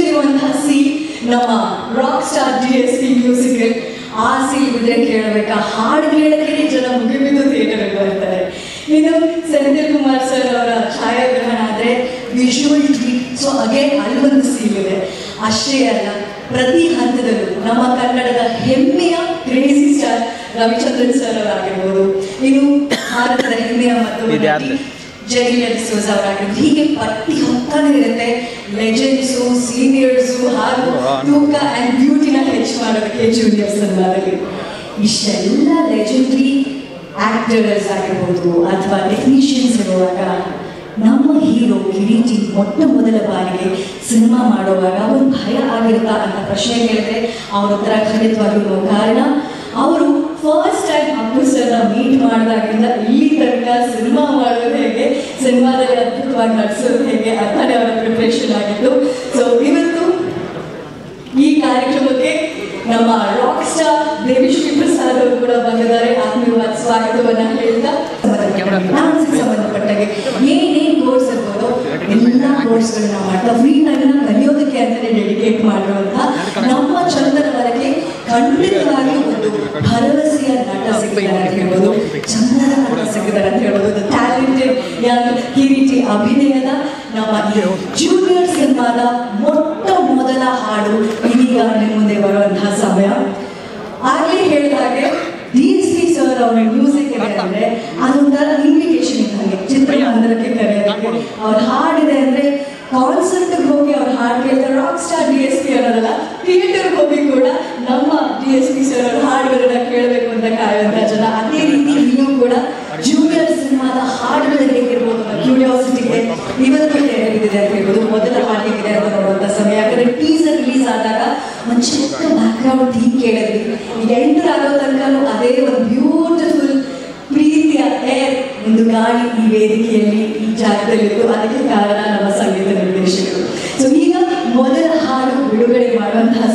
ಕೂತಿರುವಂತಹ seal ನಮ್ಮ rock star DSP musical. ಆ seal ಬಿದ್ರೆ ಕೇಳಬೇಕಾ, ಹಾಡು ಕೇಳಕ್ಕೆ ಜನ ಮುಗಿಬಿದ್ದು ಥಿಯೇಟರ್ಗೆ ಬರ್ತಾರೆ. ಇನ್ನು ಸೆಂಥಿಲ್ ಕುಮಾರ್ ಸರ್ ಅವರ ಛಾಯಾಗ್ರಹಣ ಆದರೆ ವಿಜುವಲ್ ಟ್ರೀಟ್. ಸೊ ಅಗೇನ್ ಅಲ್ಲೊಂದು ಸೀಲ್ ಇದೆ. ಅಷ್ಟೇ ಅಲ್ಲ, ಪ್ರತಿ ಹಂತದಲ್ಲೂ ನಮ್ಮ ಕನ್ನಡದ ಹೆಮ್ಮೆಯ ಕ್ರೇಜಿ ಸ್ಟಾರ್ ರವಿಚಂದ್ರನ್ ಸರ್ ಅವರಾಗಿರ್ಬೋದು, ಇನ್ನು ಭಾರತದ ಹೆಮ್ಮೆಯ ಮತ್ತು ಜೆರಿ ಡಿಸೋಜ ಅವರಾಗಿರ್ಬೋದು, ಹೀಗೆ ಪಟ್ಟಿ ಹೋಗ್ತಾನೆ ಇರುತ್ತೆ. ಲೆಜೆಂಡ್ಸು, ಸೀನಿಯರ್ಸು ಹಾಗೂ ತೂಕ ಆ್ಯಂಡ್ ಬ್ಯೂಟಿನ ಹೆಚ್ಚು ಮಾಡೋದಕ್ಕೆ ಜೂನಿಯರ್ ಸಿನಿಮಾದಲ್ಲಿ ಇಷ್ಟೆಲ್ಲ ಲೆಜೆಂಡ್ರಿ ಆಕ್ಟರ್ಸ್ ಆಗಿರ್ಬೋದು ಅಥವಾ ಟೆಕ್ನಿಷಿಯನ್ಸ್ ಇರುವಾಗ ನಮ್ಮ ಹೀರೋ ಕಿರೀಟಿ ಮೊಟ್ಟ ಮೊದಲ ಬಾರಿಗೆ ಸಿನಿಮಾ ಮಾಡುವಾಗ ಒಂದು ಭಯ ಆಗಿರುತ್ತಾ ಅಂತ ಪ್ರಶ್ನೆ ಕೇಳಿದ್ರೆ ಅವ್ರ ಉತ್ತರ ಖಂಡಿತವಾಗಿರೋ. ಕಾರಣ ಅವರು ಫಸ್ಟ್ ಟೈಮ್ ಅಪ್ಪು ಸರ್ನ ಮೀಟ್ ಮಾಡಿದಾಗಿಂದ ಇಲ್ಲಿ ತನಕ ಸಿನಿಮಾ ಮಾಡೋದು ಹೇಗೆ, ಸಿನಿಮಾದಲ್ಲಿ ಅದ್ಭುತವಾಗಿ ನಟಿಸೋದು ಹೇಗೆ ಅಂತಾನೆ ಅವರ ಪ್ರಿಪ್ರೇಷನ್ ಆಗಿತ್ತು. ಸೊ ಇವತ್ತು ಈ ಕಾರ್ಯಕ್ರಮಕ್ಕೆ ನಮ್ಮ ರಾಕ್ ಸ್ಟಾರ್ ದೇವಿಶ್ರೀ ಪ್ರಸಾದ್ ಅವರು ಕೂಡ ಬಂದಿದ್ದಾರೆ. ಆತ್ಮೀಯವಾದ ಸ್ವಾಗತವನ್ನ ಹೇಳ್ತಾ, ಡಾನ್ಸ್ಗೆ ಸಂಬಂಧಪಟ್ಟಾಗೆ ಏನೇನು ಕೋರ್ಸ್ ಇರ್ಬೋದು ಎಲ್ಲ ಕೋರ್ಸ್ಗಳನ್ನ ಮಾಡ್ತಾ ಫ್ರೀ ಟೈಮ್ನ ಕಲಿಯೋದಕ್ಕೆ ಅಂತಾನೆ ಡೆಡಿಕೇಟ್ ಮಾಡಿರುವಂತಹ ನಮ್ಮ ಚಂದನವರಕ್ಕೆ ಖಂಡಿತವಾಗಿ ಒಂದು ಭರವಸೆಯ ನಟ ಸಿಕ್ಕಿದ್ದಾರೆ ಅಂತ ಹೇಳ್ಬೋದು, ಚಂದನ ನಟ ಸಿಕ್ಕಿದ್ದಾರೆ ಅಂತ ಹೇಳ್ಬೋದು. ಟ್ಯಾಲೆಂಟೆಡ್ ಯಂಗ್ ಕಿರೀಟಿ ಅಭಿನಯದ ನಮ್ಮ ಜೂನಿಯರ್ ಸಿನಿಮಾದ ಮೊಟ್ಟ ಮೊದಲ ಹಾಡು ಇದೀಗ ನಿಮ್ಮ ಮುಂದೆ ಬರುವಂತಹ ಸಮಯ. ಆಗಲೇ ಹೇಳಿದ ಹಾಗೆ DSP ಸರ್ ಅವರ ಮ್ಯೂಸಿಕ್ ಇದೆ ಅಂದ್ರೆ ಅದೊಂಥರ ಇನ್ವಿಟೇಷನ್ ಇದ್ದಂಗೆ ಚಿತ್ರಮಂದಿರಕ್ಕೆ ಕರೆಯೋದಕ್ಕೆ. ಅವ್ರ ಹಾಡಿದೆ ಅಂದ್ರೆ ಕಾನ್ಸರ್ಟ್ಗೆ ಹೋಗಿ ಅವ್ರ ಹಾಡು ಕೇಳಿದ್ರೆ ರಾಕ್ ಸ್ಟಾರ್ DSP ಅನ್ನೋದಲ್ಲ, ಥಿಯೇಟರ್ಗೆ ಹೋಗಿ ಕೂಡ ನಮ್ಮ DSP ಸರ್ ಅವ್ರ ಹಾಡುಗಳನ್ನ ಕೇಳಬೇಕು ಅಂತ ಕಾಯುವಂತಹ ಜನ. ಅದೇ ರೀತಿ ನೀವು ಕೂಡ ಜೂನಿಯರ್ ಸಿನಿಮಾದ ಹಾಡುಗಳು ಹೇಗಿರ್ಬೋದು ಕ್ಯೂರಿಯಾಸಿಟಿಗೆ ಇವತ್ತು ತೆರೆದಿದೆ ಅಂತ ಹೇಳ್ಬೋದು. ಮೊದಲ ಹಾಡಿಗಿದೆ ಅಂತ ನೋಡುವಂಥ ಸಮಯ. ಯಾಕಂದ್ರೆ ಟೀಸರ್ ರಿಲೀಸ್ ಆದಾಗ ಒಂದು ಚಿಕ್ಕ ಬ್ಯಾಕ್ಗ್ರೌಂಡ್ ಥೀಮ್ ಕೇಳಿದ್ವಿ. ಈಗ ಎಂಟರ್ ಆಗೋ ತನಕ ಅದೇ ಒಂದು ಬ್ಯೂಟಿಫುಲ್ ಪ್ರೀತಿಯ ಏರ್ ಒಂದು ಗಾಳಿ ಈ ವೇದಿಕೆಯಲ್ಲಿ ಈ ಜಾಗದಲ್ಲಿತ್ತು. ಅದಕ್ಕೆ ಕಾರಣ ನಮ್ಮ ಸಂಗೀತ ನಿರ್ದೇಶಕರು. ಸೊ ಈಗ ಮೊದಲ ಹಾಡು ಬಿಡುಗಡೆ ಮಾಡುವಂತಹ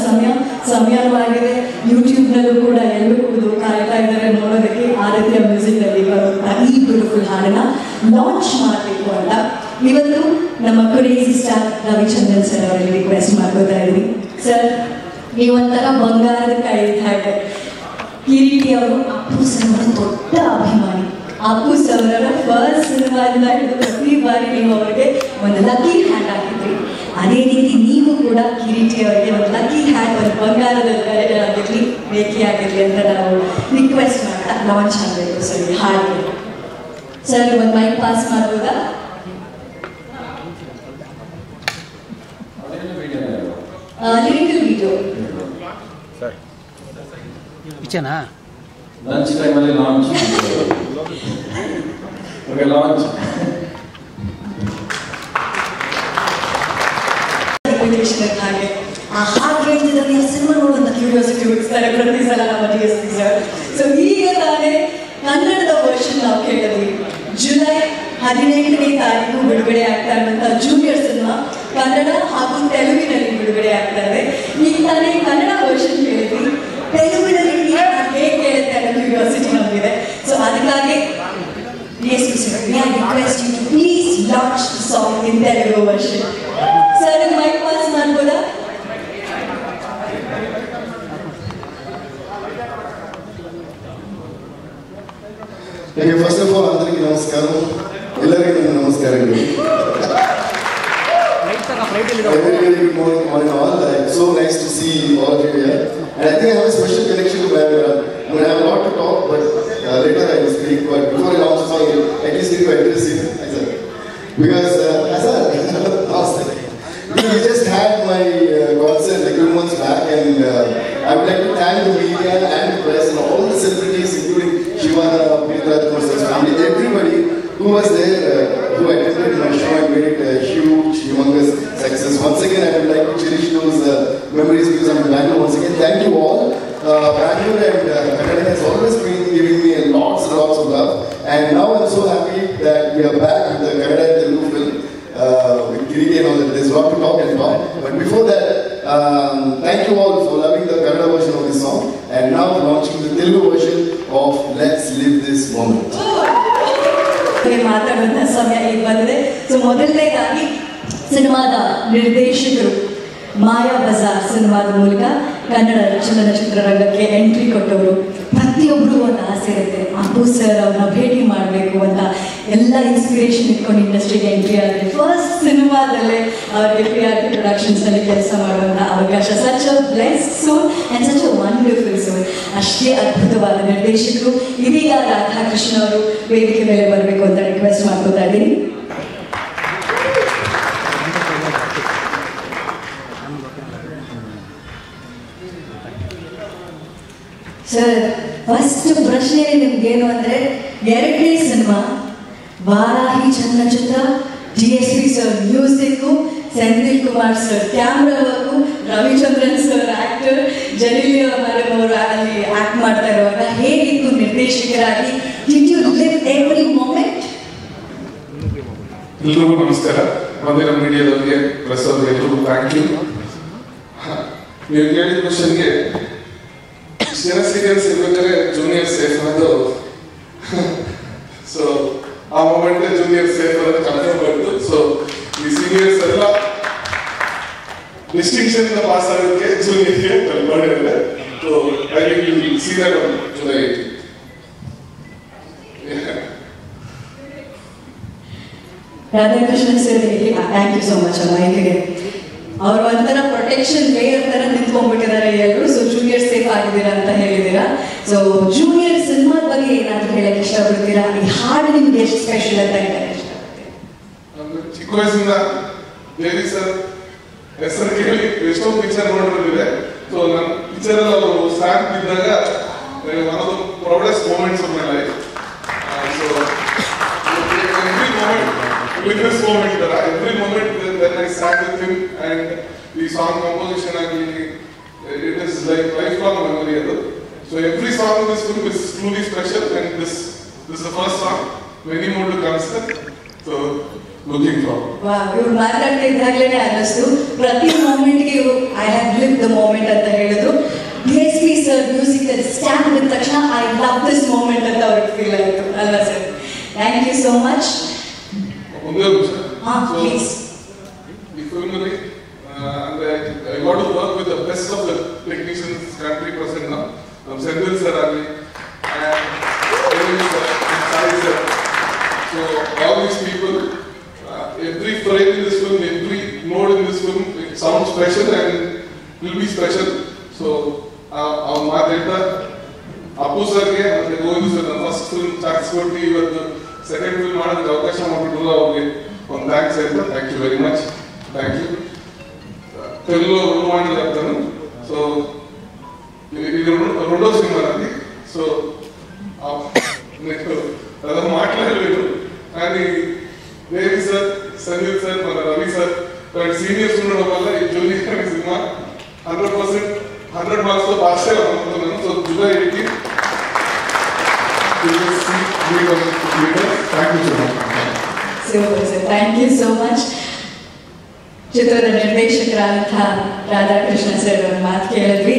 ಸಮಯವಾಗಿದೆ. ಯೂಟ್ಯೂಬ್ನಲ್ಲೂ ಕೂಡ ಎಲ್ಲರೂ ಕೂಡ ಕಾಯ್ತಾ ಇದ್ದಾರೆ ನೋಡೋದಕ್ಕೆ ಆ ರೀತಿಯ ಮ್ಯೂಸಿಕ್ನಲ್ಲಿ ಬರುವಂತಹ ಈ ಬ್ಯೂಟಿಫುಲ್ ಹಾಡನ್ನ ಲಾಂಚ್ ಮಾಡಬೇಕು ಅಂತ ಇವತ್ತು ನಮ್ಮ ಕ್ರೇಜಿ ಸ್ಟಾರ್ ರವಿಚಂದ್ರನ್ ಸರ್ ಅವರಲ್ಲಿ ರಿಕ್ವೆಸ್ಟ್ ಮಾಡ್ಕೋತಾ ಇದ್ವಿ. ಸರ್, ನೀವೊಂಥರ ಬಂಗಾರದ ಕೈ ಹಾಗೆ. ಕಿರೀಟಿ ಅವರು ಅಪ್ಪು ಸರ್ ಅವರ ದೊಡ್ಡ ಅಭಿಮಾನಿ. ಅಪ್ಪು ಸರ್ ಅವರ ಫಸ್ಟ್ ಸಿನಿಮಾದಿಂದ ಹಿಡಿದು ಪ್ರತಿ ಬಾರಿ ನೀವು ಅವರಿಗೆ ಒಂದು ಲಕ್ಕಿ ಹ್ಯಾಂಡ್ ಹಾಕಿದ್ರಿ. ಅದೇ ರೀತಿ ನೀವು ಕೂಡ ಕಿರೀಟಿ ಅವರಿಗೆ ಒಂದು ಲಕ್ಕಿ ಹ್ಯಾಂಡ್, ಒಂದು ಬಂಗಾರದ ಆಗಿರಲಿ ಬೇಕಿಯಾಗಿರಲಿ ಅಂತ ನಾವು ರಿಕ್ವೆಸ್ಟ್ ಮಾಡ್ತಾ ಲಾಂಚ್ ಆಗಬೇಕು ಸರ್ ಹಾಡಿಗೆ. ಸರ್, ಒಂದು ಮೈಕ್ ಪಾಸ್ ಮಾಡ್ಬೋದಾ? ಲಿರಿಕಲ್ ವಿಡಿಯೋ ಇಚನಾ ಲಂಚ್ ಟೈಮಲ್ಲಿ ಲಾಂಚ್. Okay, launch. ಹಾಗೆ ಆ ಹಾಡು ಹೇಳ್ತಿದ್ದಾಗ ಸಿನಿಮಾ ನೋಡುವಂತ ಕ್ಯೂರಿಯಾಸಿಟಿ ಹುಟ್ಟಿಸ್ತಾರೆ ಪ್ರತಿ ಸಲ ನಮ್ಮ DSP ಸರ್. ಸೊ ಈಗ ತಾನೇ ಕನ್ನಡದ ವರ್ಷನ್ ನಾವು ಕೇಳಿದ್ವಿ. ಜುಲೈ 18ನೇ ತಾರೀಕು ಬಿಡುಗಡೆ ಆಗ್ತಾ ಇರುವಂತಹ ಜೂನಿಯರ್ ಸಿನಿಮಾ ಕನ್ನಡ ಹಾಗೂ ತೆಲುಗಿನಲ್ಲಿ ಬಿಡುಗಡೆ ಆಗ್ತಾ ಇದೆ. ಈಗ ತಾನೇ ಕನ್ನಡ ವರ್ಷನ್ ಕೇಳಿದ್ವಿ, ತೆಲುಗಿನಲ್ಲಿ ಹೇಗೆ ಕೇಳುತ್ತೆ ಅನ್ನೋ ಕ್ಯೂರಿಯಾಸಿಟಿ ನಮಗಿದೆ. ಸೊ ಅದಕ್ಕಾಗಿ DSP sir, may I request you to please launch the song in Telugu version. Sir, mic pass ಮಾಡ್ಬೋದಾ? Okay, first of all, అందరికీ నమస్కారం. ಎಲ್ಲರಿಗೂ ನನ್ನ ನಮಸ್ಕಾರಗಳು. Very good morning all in all. It's so nice to see all of you here. And I think I have a special connection to Bangalore. I mean, I have a lot to talk, but later I will speak. But before I launch the song, at least need to address you. Because we just had my concert like 2 months back, and I would like to thank the media and the press and all the celebrities, including Shivana, Petraj Korsak's family, everybody who was there, who attended my show and made it a huge, humongous success. Once again, I would like to cherish those memories because I'm in Bangalore once again. Thank you all. Bangalore and Kannada has always been giving me lots and lots of love, and now I'm so happy that we are back with the Kannada and Telugu film. With Kiriti and all that, there's a lot to talk and talk. But before that, thank you all for loving the Kannada version of this song, and now launching the Telugu version of Let's Live This Moment. ಮಾತಾಡುವಂತಹ ಸಮಯ ಈಗ ಬಂದಿದೆ. So ಮೊದಲನೇದಾಗಿ ಸಿನಿಮಾದ ನಿರ್ದೇಶಕರು ಮಾಯಾ ಬಜಾರ್ ಸಿನಿಮಾದ ಮೂಲಕ Kannada ಚಲನಚಿತ್ರರಂಗಕ್ಕೆ entry ಕೊಟ್ಟವರು. ಪ್ರತಿಯೊಬ್ಬರು ಒಂದು ಆಸೆ ಇರುತ್ತೆ, ಅಪ್ಪು ಸರ್ ಅವ್ರನ್ನ ಭೇಟಿ ಮಾಡಬೇಕು ಅಂತ. ಎಲ್ಲ ಇನ್ಸ್ಪಿರೇಷನ್ ಇಟ್ಕೊಂಡು ಇಂಡಸ್ಟ್ರಿಗೆ ಎಂಟ್ರಿ ಆದರೆ ಫಸ್ಟ್ ಸಿನಿಮಾದಲ್ಲೇ ಅವರಿಗೆ PRP ಪ್ರೊಡಕ್ಷನ್ಸಲ್ಲಿ ಕೆಲಸ ಮಾಡುವಂಥ ಅವಕಾಶ. Such a blessed soul and such a wonderful soul. ಅಷ್ಟೇ ಅದ್ಭುತವಾದ ನಿರ್ದೇಶಕರು. ಇದೀಗ ರಾಧಾಕೃಷ್ಣ ಅವರು ವೇದಿಕೆ ಮೇಲೆ ಬರಬೇಕು ಅಂತ ರಿಕ್ವೆಸ್ಟ್ ಮಾಡ್ಕೋತಾ ಇದ್ದೀನಿ. ಸರ್, ಫಸ್ಟ್ ಪ್ರಶ್ನೆ ನಿಮ್ಗೇನು ಅಂದರೆ, ಎರಡನೇ ಸಿನಿಮಾ ವಾರಾಹಿ ಚಲನಚಿತ್ರ, DSP sir music, Senthil Kumar sir camera work, Ravichandran sir actor, Genelia madam ಅವರು ಅಲ್ಲಿ ಆಕ್ಟ್ ಮಾಡ್ತಾ ಇರುವಾಗ ಹೇಗಿತ್ತು ನಿರ್ದೇಶಕರಾಗಿ? Did you live every moment? ಎಲ್ರಿಗೂ ನಮಸ್ಕಾರ. ಬಂದಿರೋ ಮೀಡಿಯಾದವರಿಗೆ, ಪ್ರೆಸ್ ಅವರಿಗೆ ಎಲ್ರಿಗೂ ಥ್ಯಾಂಕ್ ಯು. ನೀವು ಕೇಳಿದ ಕ್ವಶನ್ಗೆ ಸೀರಿಯಸ್ ಇರ್ಬೇಕಾದ್ರೆ ಜೂನಿಯರ್ ಸೇಫ್ ಅನ್ನೋದು, ಸೊ ಆ ಮೊಮೆಂಟ್ ಜೂನಿಯರ್ ಸೇಫ್ ಅನ್ನೋದು ಕನ್ಫರ್ಮ್ ಆಯಿತು. ಸೊ ಈ ಸೀನಿಯರ್ಸ್ ಎಲ್ಲ ಡಿಸ್ಟಿಂಕ್ಷನ್ ಪಾಸ್ ಆಗೋದಕ್ಕೆ ಜೂನಿಯರ್ಗೆ ಹೆಲ್ಪ್ ಮಾಡಿದ್ದಾರೆ. So I will see that on July 18. Radhakrishnan sir, thank you so much ಅಮ್ಮ. ಹೀಗೆ ಅವರು ಒಂಥರ ಪ್ರೊಟೆಕ್ಷನ್ ಲೇಯರ್ ತರ ನಿಂತ್ಕೊಂಡ್ಬಿಟ್ಟಿದ್ದಾರೆ ಎಲ್ಲರೂ. ಸೊ ಜೂನಿಯರ್ ಸೇಫ್ ಆಗಿದ್ದೀರಾ ಅಂತ ಹೇಳಿದ್ದೀರಾ. ಸೊ ಜೂನಿಯರ್ ಸಿನಿಮಾದ ಬಗ್ಗೆ ಏನಾದ್ರು ಹೇಳಕ್ ಇಷ್ಟಪಡ್ತೀರಾ? ಈ ಹಾಡು ನಿಮ್ಗೆ ಎಷ್ಟು ಸ್ಪೆಷಲ್ ಅಂತ ಹೇಳಕ್ ಇಷ್ಟಪಡ್ತೀರಾ? ಚಿಕ್ಕ ವಯಸ್ಸಿಂದ ದೇವಿ ಸರ್ ಹೆಸರು ಕೇಳಿ ಎಷ್ಟೋ ಪಿಕ್ಚರ್ ನೋಡಿರೋದಿದೆ. ಸೊ ನನ್ನ ಪಿಕ್ಚರ್ ಅಲ್ಲಿ ಅವರು ಸ್ಟ್ಯಾಂಪ್ ಇದ್ದಾಗ one of the proudest moments of my life. So every moment witness moment there. Every moment when I sat with him and the song composition agli, it is like lifelong memory. So every song in this film is truly special, and this is the first song. Many more to come, sir. So looking forward. Wow, you ಮಾತಾಡ್ತಾ ಇದ್ದಾಗಲೇ ಅನ್ನಿಸ್ತು ಪ್ರತಿ ಮೂಮೆಂಟ್ಗೆ I have live the moment ಅಂತ ಹೇಳಿದ್ರು. DSP sir music stamp ಇದ್ದ ತಕ್ಷಣ I love this moment ಅಂತ ಅವ್ರಿಗೆ ಫೀಲ್ ಆಯಿತು ಅಲ್ವಾ sir? Thank you so much. Please. The film, I got to work with the best of the technicians country present now. Sendil sir and Devi sir and Sai sir. So all these people, every frame in this film, every note in this film, it sounds special and will be special. So our Madheta, Appu sir ke, Govindu sir, the first film, Chaks Koti, the second film ಮಾಡೋದಕ್ಕೆ ಅವಕಾಶ ಮಾಡಿಬಿಟ್ಟು ಅವ್ರಿಗೆ ಒಂದು thanks ಹೇಳ್ತಾ, thank you very much. Thank you. తెలుగులో రెండు మాటలు చెప్తాను. సో ఇది రెండో సినిమా అది. సో నేను అలా మాట్లాడలేదు, కానీ దేవి సార్, సందీప్ సార్, మన రవి సార్ సీనియర్స్ ఉండడం వల్ల ఈ జూనియర్ అనే సినిమా 100% 100 మార్క్స్తో పాస్ అవ్వాలనుకుంటున్నాను. So July 18 thank you so much. ಚಿತ್ರದ ನಿರ್ದೇಶಕರಾದಂತಹ ರಾಧಾಕೃಷ್ಣ ಸರ್ ಅವ್ರ ಮಾತು ಕೇಳಿದ್ವಿ.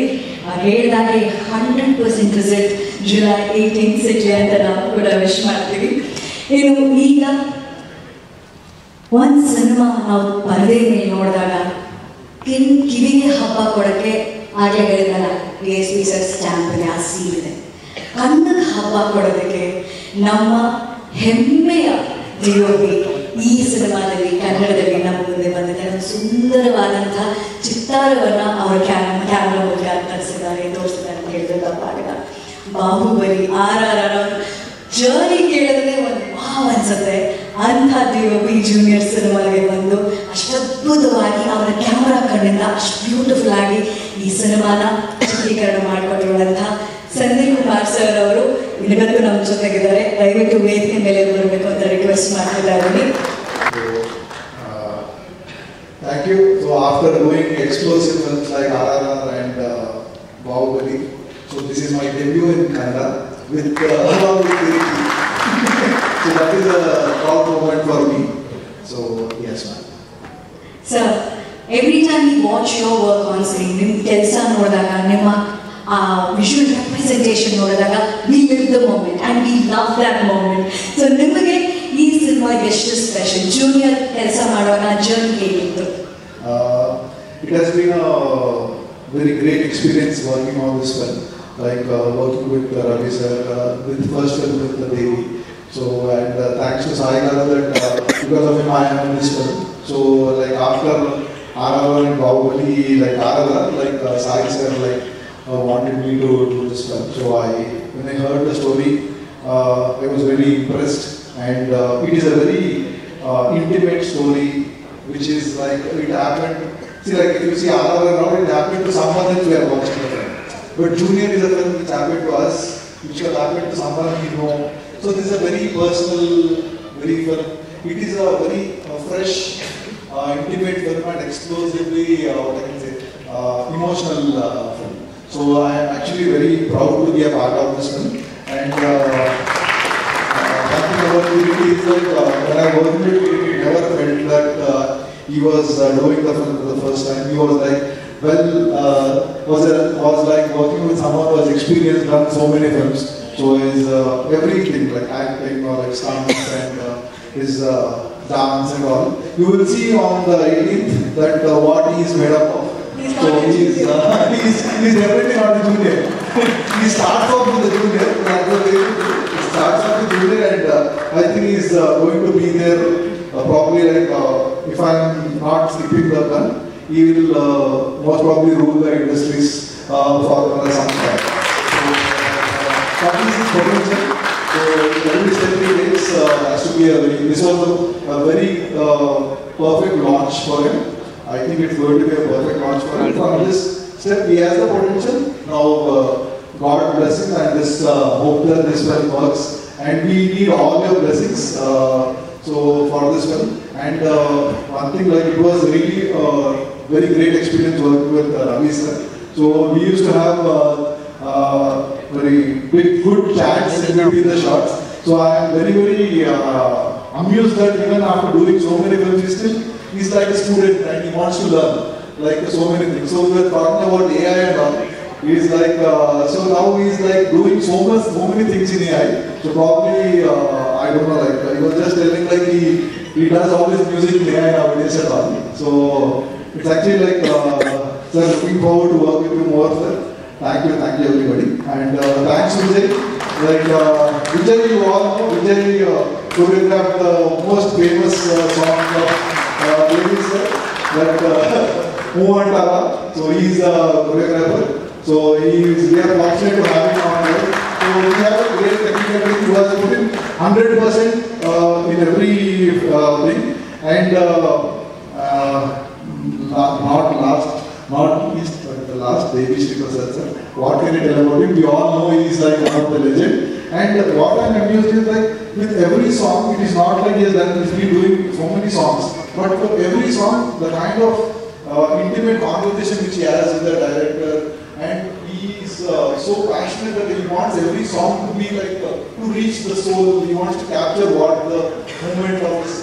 ಹೇಳಿದಾಗೆ 100% ವಿಸಿಟ್ July 18 ಸಿಟಿ ಅಂತ ನಾವು ಕೂಡ ವಿಶ್ ಮಾಡ್ತೀವಿ. ಇನ್ನು ಈಗ ಒಂದು ಸಿನಿಮಾ ನಾವು ಪರದೆ ಮೇಲೆ ನೋಡಿದಾಗ ಕಿವಿಗೆ ಹಬ್ಬ ಕೊಡಕ್ಕೆ ಆಗಲೇ ಹೇಳಿದಲ್ಲ, DSP ಸರ್ ಸ್ಟ್ಯಾಂಪ್ಗೆ ಆ ಸೀಲ್ ಇದೆ. ಕಣ್ಣಿಗೆ ಹಬ್ಬ ಕೊಡೋದಕ್ಕೆ ನಮ್ಮ ಹೆಮ್ಮೆಯ DOP ಈ ಸಿನಿಮಾದಲ್ಲಿ ಕನ್ನಡದಲ್ಲಿ ನಮ್ಮ ಮುಂದೆ ಬಂದಿದ್ದಾರೆ. ಒಂದು ಸುಂದರವಾದಂಥ ಚಿತ್ತಾರವನ್ನ ಅವರ ಕ್ಯಾಮ್ರಾ ಮೂಲಕ ತರಿಸಿದ್ದಾರೆ, ತೋರಿಸಿದ್ದಾರೆ ಅಂತ ಹೇಳಿದ್ರೆ ತಪ್ಪಾಗಲ್ಲ. ಬಾಹುಬಲಿ, RRR ಜರ್ನಿ ಕೇಳಿದ್ರೆ ಒಂದು ವಾವ್ ಅನ್ಸುತ್ತೆ. ಅಂಥ DOP ಜೂನಿಯರ್ ಸಿನಿಮಾಗೆ ಬಂದು ಅಷ್ಟದ್ಭುತವಾಗಿ ಅವರ ಕ್ಯಾಮ್ರಾ ಕಣ್ಣಿಂದ ಅಷ್ಟು ಬ್ಯೂಟಿಫುಲ್ ಆಗಿ ಈ ಸಿನಿಮಾನ ಚಿತ್ರೀಕರಣ ಮಾಡಿಕೊಟ್ಟಿರುವಂಥ ಸಂದೀಪ್ ಕುಮಾರ್ ಸರ್ ಅವರು ಇವತ್ತು ನಮ್ಮ ಜೊತೆಗಿದ್ದಾರೆ. ದಯವಿಟ್ಟು ವೇದಿಕೆ ಮೇಲೆ ಬರಬೇಕು ಅಂತ ರಿಕ್ವೆಸ್ಟ್ ಮಾಡ್ತಾ ಇದ್ದೀನಿ. Thank you. So after doing explosive films like RRR and Bahubali, so this is my debut in Kannada with along with Kiriti. So that is a proud moment for me. So yes, ma'am. Sir, every time we watch your work on screen, ನಿಮ್ಮ ಕೆಲಸ ನೋಡಿದಾಗ, ನಿಮ್ಮ visual representation ನೋಡಿದಾಗ, we live the moment and we love that moment. So ನಿಮಗೆ ಈ cinema ಎಷ್ಟು special? Junior ಕೆಲಸ ಮಾಡುವಾಗ ಜರ್ನಿ ಹೇಗಿತ್ತು? it has been a very great experience working on this film. Like working with Ravi sir, with first film with Devi. So and thanks to Sai Garu that because of him I am in this film. So like after RRR and Bahubali, like RRR, like Sai sir wanted me to do this film. So when I heard the story, I was very impressed, and it is a very intimate story, which is like it happened. See, like if you see RRR now, it happened to someone else we are watching the film. But Junior is a film which happened to us, which will happen to someone we know. So this is a very personal, very film. It is a very fresh, intimate film and explosively, what I can say, emotional film. So I am actually very proud to be a part of this film. And one thing about Kiriti is like when I worked with Kiriti, never felt that he was doing the film for the first time. He was like, well, was like working with someone who has experienced, done so many films. So his everything, like acting or like stunts and his dance and all. You will see on the 18th that what he is made up of. So he's definitely not a junior. He starts off with the junior. He starts off with junior, and I think he's going to be there probably like if I'm not skipping the gun. He will most probably rule the industries for some time. So, that is his potential. So, every step he takes has to be this was a very perfect launch for him. I think it's going to be a perfect launch for him. From this step, he has the potential. Now, God bless him, and just hope that this film works. And we need all your blessings. So for this film, and one thing, like it was really very great experience working with Ravi sir. So we used to have very big good chats in between the shots. So I am very amused that even after doing so many films, he's like a student and he wants to learn like so many things. So we were talking about AI and all. He's like so now he's like doing so many things in AI. So probably I don't know, like he was just telling like he does all this music in AI nowadays and all. So it's actually like sir, looking forward to work with you more, sir. Thank you everybody, and thanks Vijay. Like Vijay, you all know Vijay choreographed the most famous song of Devi sir, that Moovantala. So he's a choreographer. So we are fortunate to have him on board. So we have a great technical team who has put in 100% in every thing. And not least, but the last, Devi Sri Prasad sir. What can I tell about him? We all know he is like one of the legend. And what I am amused is like with every song, it is not like he has been doing so many songs. But for every song, the kind of intimate conversation which he has with the director, and he is so passionate that he wants every song to be like to reach the soul. He wants to capture what the moment of his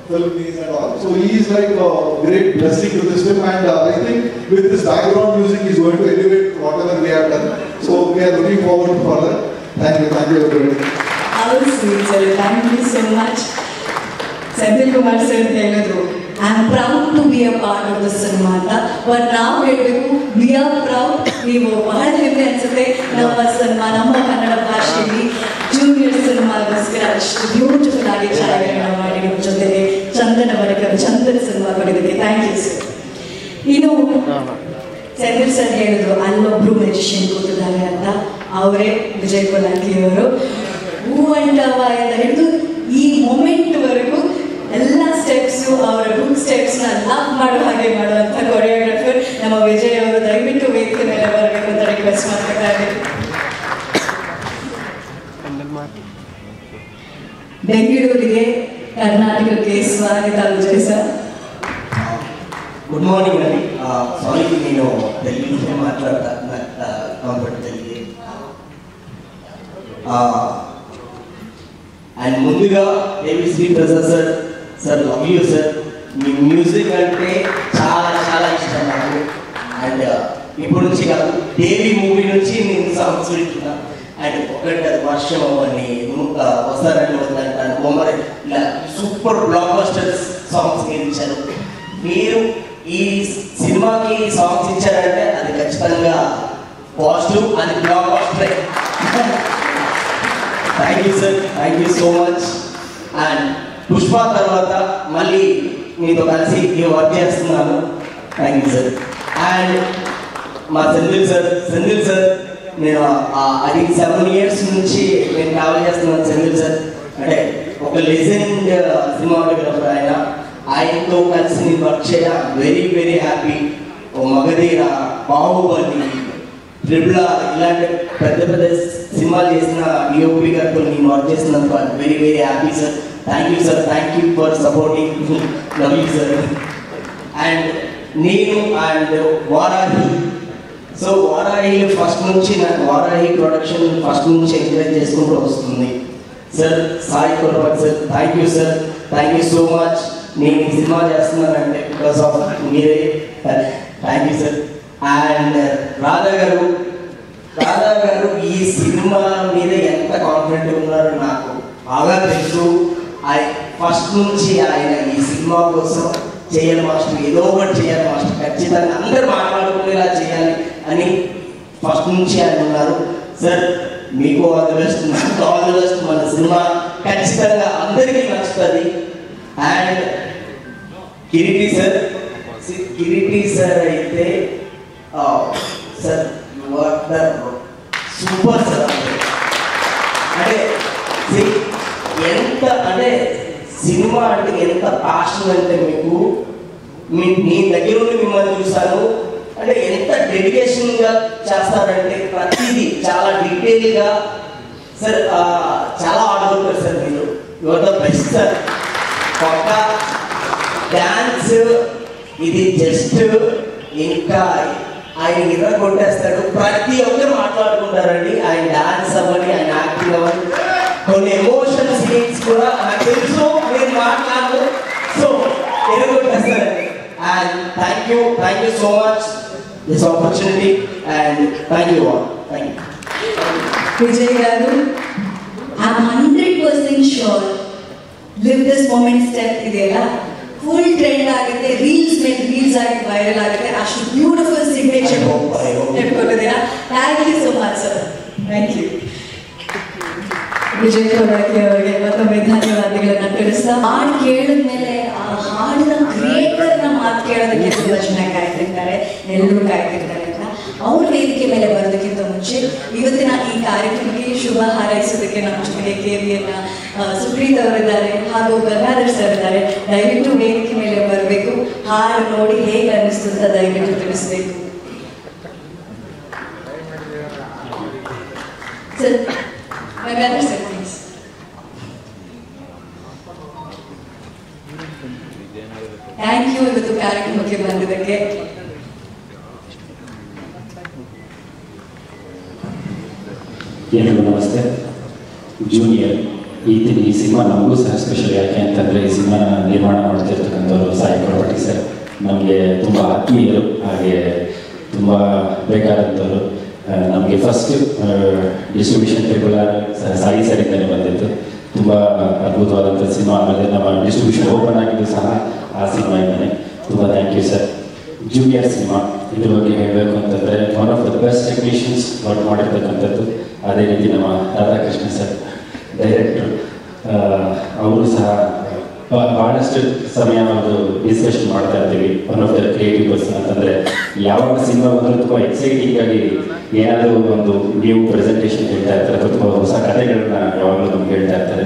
film is and all. So he is like a great blessing to this film, and I think with this background music he is going to elevate whatever we have done. So we are looking forward to further. Thank you everybody. How sweet, sir. Thank you so much. Senthil Kumar sir ಹೇಳಿದ್ರು, I am proud to be a part of the cinema ಅಂತ. But ನಾವು ಹೇಳಬೇಕು, we are proud. ನೀವು ಬಹಳ ಹೆಮ್ಮೆ ಅನ್ಸುತ್ತೆ ನಮ್ಮ cinema, ನಮ್ಮ ಕನ್ನಡ ಭಾಷೆಯಲ್ಲಿ ಜೂನಿಯರ್ ಸಿನಿಮಾಗೋಸ್ಕರ ಅಷ್ಟು ಬ್ಯೂಟಿಫುಲ್ ಆಗಿ ಛಾಯಾಗ್ರಹಣ ಮಾಡಿ ನಿಮ್ಮ ಜೊತೆಗೆ ಚಂದನ ಸಿನಿಮಾ ಕೊಡೋದಕ್ಕೆ ಥ್ಯಾಂಕ್ ಯು ಸರ್. ಇನ್ನು ಸೆಂಥಿಲ್ ಸರ್ ಹೇಳಿದ್ರು ಅಲ್ಲೊಬ್ರು ಮ್ಯೂಜಿಷಿಯನ್ ಕೂತಿದ್ದಾರೆ ಅಂತ, ಅವರೇ ವಿಜಯ್ ಕೊಲಾಕಿ ಅವರು. ಹೂವಂಟವ ಅಂತ ಹಿಡಿದು ಈ ಮೊಮೆಂಟ್ವರೆಗೂ ಎಲ್ಲ ಸ್ಟೆಪ್ಸು ಅವರ ಗುಡ್ ಸ್ಟೆಪ್ಸ್ನ ಲವ್ ಮಾಡೋ ಹಾಗೆ ಮಾಡುವಂಥ ಕೊರಿಯೋಗ್ರಾಫರ್ ನಮ್ಮ ವಿಜಯ್ ಅವರು. ದಯವಿಟ್ಟು ವೇದಿಕೆ ಮೇಲೆ ಬರಬೇಕು ಅಂತ ರಿಕ್ವೆಸ್ಟ್ ಮಾಡ್ತಾರೆ. ಬೆಂಗಳೂರಿಗೆ ಕರ್ನಾಟಕಕ್ಕೆ ಸ್ವಾಗತ ವಿಜಯ್ ಸರ್. ಗುಡ್ ಮಾರ್ನಿಂಗ್ ಅಂడి. ಸಾರಿ నేను తెలుగులో మాట్లాడతా, కంఫర్ట్ తెలుగు. అండ్ ముందుగా Devi Sri Prasad sir love you sir. మీ మ్యూజిక్ అంటే చాలా చాలా ఇష్టం నాకు. అండ్ ఇప్పుడు నుంచి కాదు, దేవి మూవీ నుంచి నేను సాంగ్స్ వింటున్నా. అండ్ ఒకటి అది వర్షం అవ్వండి, వస్తారని వద్దంటాను, బొమ్మరి, ఇలా సూపర్ బ్లాక్ బస్టర్ సాంగ్స్ మీరు ఇచ్చారు. మీరు ఈ సినిమాకి సాంగ్స్ ఇచ్చారంటే అది ఖచ్చితంగా పాజిటివ్, అది blockbuster. Thank you sir, thank you so much. And Pushpa తర్వాత మళ్ళీ మీతో కలిసి వర్క్ చేస్తున్నాను. Thank you sir. అండ్ మా సెంధిల్ సార్ నేను అది 7 years నుంచి నేను ట్రావెల్ చేస్తున్నాను. సెంధిల్ సార్ అంటే ఒక లెజెండ్ సినిమాటోగ్రాఫర్. ఆయనతో కలిసి నేను వర్క్ చేయడం very very happy. Magadheera, Baahubali, triple R ఇలాంటి పెద్ద పెద్ద సినిమాలు చేసిన డిఓపి గారితో నేను వర్క్ చేసినందుకు very very happy sir. Thank you sir, thank you for supporting. Love you sir. And నేను and Varahi. So Varahi first నుంచి నాకు వారాహి ప్రొడక్షన్ ఫస్ట్ నుంచి ఎంకరేజ్ చేసుకుంటూ వస్తుంది sir. Sai Korrapati sir, thank you sir, thank you so much. నేను ఈ cinema చేస్తున్నానంటే because of మీరే. Thank you sir. And Radha garu ఈ సినిమా మీద ఎంత కాన్ఫిడెంట్ ఉన్నారో నాకు బాగా తెలుసు. ఫస్ట్ నుంచి ఆయన ఈ సినిమా కోసం చేయాలి మాస్టర్, ఏదో ఒకటి చేయాలి మాస్టర్, ఖచ్చితంగా అందరూ మాట్లాడుకునేలా చేయాలి అని ఫస్ట్ నుంచి ఆయన ఉన్నారు సార్. మీకు ఆల్ ది బెస్ట్, నాకు ఆల్ ది బెస్ట్. మన సినిమా ఖచ్చితంగా అందరికీ నచ్చుతుంది. అండ్ కిరీటి సార్ అయితే సార్ సూపర్ సార్. అంటే ఎంత అంటే సినిమా అంటే ఎంత ప్యాషన్ అంటే మీకు మీ దగ్గర నుండి మిమ్మల్ని చూసాను. అంటే ఎంత డెడికేషన్గా చేస్తారంటే ప్రతిదీ చాలా డీటెయిల్గా సార్. చాలా హార్డ్ వర్కర్ సార్ మీరు. Your the best sir. ఒక డ్యాన్స్ ఇది జస్ట్ ఇంకా ఆయన ఇద్దరు కొట్టేస్తాడు. ప్రతి ఒక్కరు మాట్లాడుకుంటారండి. ఆయన డాన్స్ అవ్వని, ఆయన యాక్టింగ్ అవ్వని, కొన్ని ఎమోషనల్ సీన్స్ కూడా నాకు తెలుసు, నేను మాట్లాడను. సో ఎరగొట్టేస్తారండి. And thank you so much this opportunity. And thank you all. Thank you. Vijay garu, I'm 100% sure live this moment step ಇದೆಯಲ್ಲ ಫುಲ್ ಟ್ರೆಂಡ್ ಆಗುತ್ತೆ, ರೀಲ್ಸ್ ಮೇಲೆ ರೀಲ್ಸ್ ಆಗಿ ವೈರಲ್ ಆಗುತ್ತೆ. ಅಷ್ಟು ಬ್ಯೂಟಿಫುಲ್ ಸಿಗ್ನೇಚರ್ ಇಟ್ಕೊಂಡಿದ್ದೀರಾ. Thank you so much sir. Thank you. Vijay Kodaki ಅವರಿಗೆ ಮತ್ತೊಮ್ಮೆ ಧನ್ಯವಾದಗಳನ್ನ ತಿಳಿಸ್ತಾ, ಹಾಡು ಕೇಳಿದ್ಮೇಲೆ ಆ ಹಾಡಿನ ಕ್ರಿಯೇಟರ್ನ ಮಾತು ಕೇಳೋದಕ್ಕೆ ತುಂಬಾ ಚೆನ್ನಾಗಿ ಕಾಯ್ತಿರ್ತಾರೆ, ಎಲ್ಲರೂ ಕಾಯ್ತಿರ್ತಾರೆ ಅಂತ. ಅವ್ರ ವೇದಿಕೆ ಮೇಲೆ ಬರೋದಕ್ಕಿಂತ ಮುಂಚೆ ಇವತ್ತಿನ ಈ ಕಾರ್ಯಕ್ರಮಕ್ಕೆ ಶುಭ ಹಾರೈಸೋದಕ್ಕೆ ನಮ್ಮ ಜೊತೆಗೆ KVN ಸುಪ್ರೀತ್ ಅವರಿದ್ದಾರೆ ಹಾಗೂ ಗಂಗಾಧರ್ ಸರ್ ಇದ್ದಾರೆ. ದಯವಿಟ್ಟು ವೇದಿಕೆ ಮೇಲೆ ಬರಬೇಕು. ಹಾಡು ನೋಡಿ ಹೇಗೆ ಅನ್ನಿಸ್ತು ಅಂತ ದಯವಿಟ್ಟು ತಿಳಿಸ್ಬೇಕು sir. Gangadhar sir please. Thank you ಇವತ್ತು ಕಾರ್ಯಕ್ರಮಕ್ಕೆ ಬಂದಿದ್ದಕ್ಕೆ. ಎಲ್ಲರಿಗೂ ನಮಸ್ತೆ. ಜೂನಿಯರ್ ಈ ಸಿನಿಮಾ ನಮಗೂ ಸಹ ಸ್ಪೆಷಲ್. ಯಾಕೆ ಅಂತಂದರೆ ಈ ಸಿನಿಮಾನ ನಿರ್ಮಾಣ ಮಾಡ್ತಿರ್ತಕ್ಕಂಥವ್ರು ಸಾಯಿ ಕೊರಪಾಟಿ ಸರ್ ನಮಗೆ ತುಂಬ ಆತ್ಮೀಯರು, ಹಾಗೆ ತುಂಬ ಬೇಕಾದಂಥವ್ರು. ನಮಗೆ ಫಸ್ಟ್ ಡಿಸ್ಟ್ರಿಬ್ಯೂಷನ್ ಟೇಬಲ್ ಸಾಯಿ ಸರಿಂದಲೇ ಬಂದಿತ್ತು. ತುಂಬ ಅದ್ಭುತವಾದಂಥ ಸಿನಿಮಾ. ಆಮೇಲೆ ನಮ್ಮ ಡಿಸ್ಟ್ರಿಬ್ಯೂಷನ್ ಓಪನ್ ಆಗಿದ್ದು ಸಹ ಆ ಸಿನಿಮಾಯಿಂದಲೇ. ತುಂಬ thank you sir. Junior cinema ಇದ್ರ ಬಗ್ಗೆ ಹೇಳಬೇಕು ಅಂತಂದರೆ one of the best technicians work ಮಾಡಿರ್ತಕ್ಕಂಥದ್ದು. ಅದೇ ರೀತಿ ನಮ್ಮ ರಾಧಾಕೃಷ್ಣ ಸರ್ ಡೈರೆಕ್ಟ್ರು, ಅವರು ಸಹ ಭಾಳಷ್ಟು ಸಮಯ ಒಂದು ಡಿಸ್ಕಷನ್ ಮಾಡ್ತಾ ಇರ್ತೀವಿ. One of the creative person ಅಂತಂದರೆ ಯಾವಾಗ ಸಿನಿಮಾ ಬಂದರೂ ತುಂಬ ಎಕ್ಸೈಟಿಂಗ್ ಆಗಿ ಏನಾದರೂ ಒಂದು ನ್ಯೂ ಪ್ರೆಸೆಂಟೇಷನ್ ಹೇಳ್ತಾ ಇರ್ತಾರೆ, ಅಥವಾ ಹೊಸ ಕಥೆಗಳನ್ನ ಯಾವಾಗಲೂ ನಮ್ಗೆ ಹೇಳ್ತಾ ಇರ್ತಾರೆ.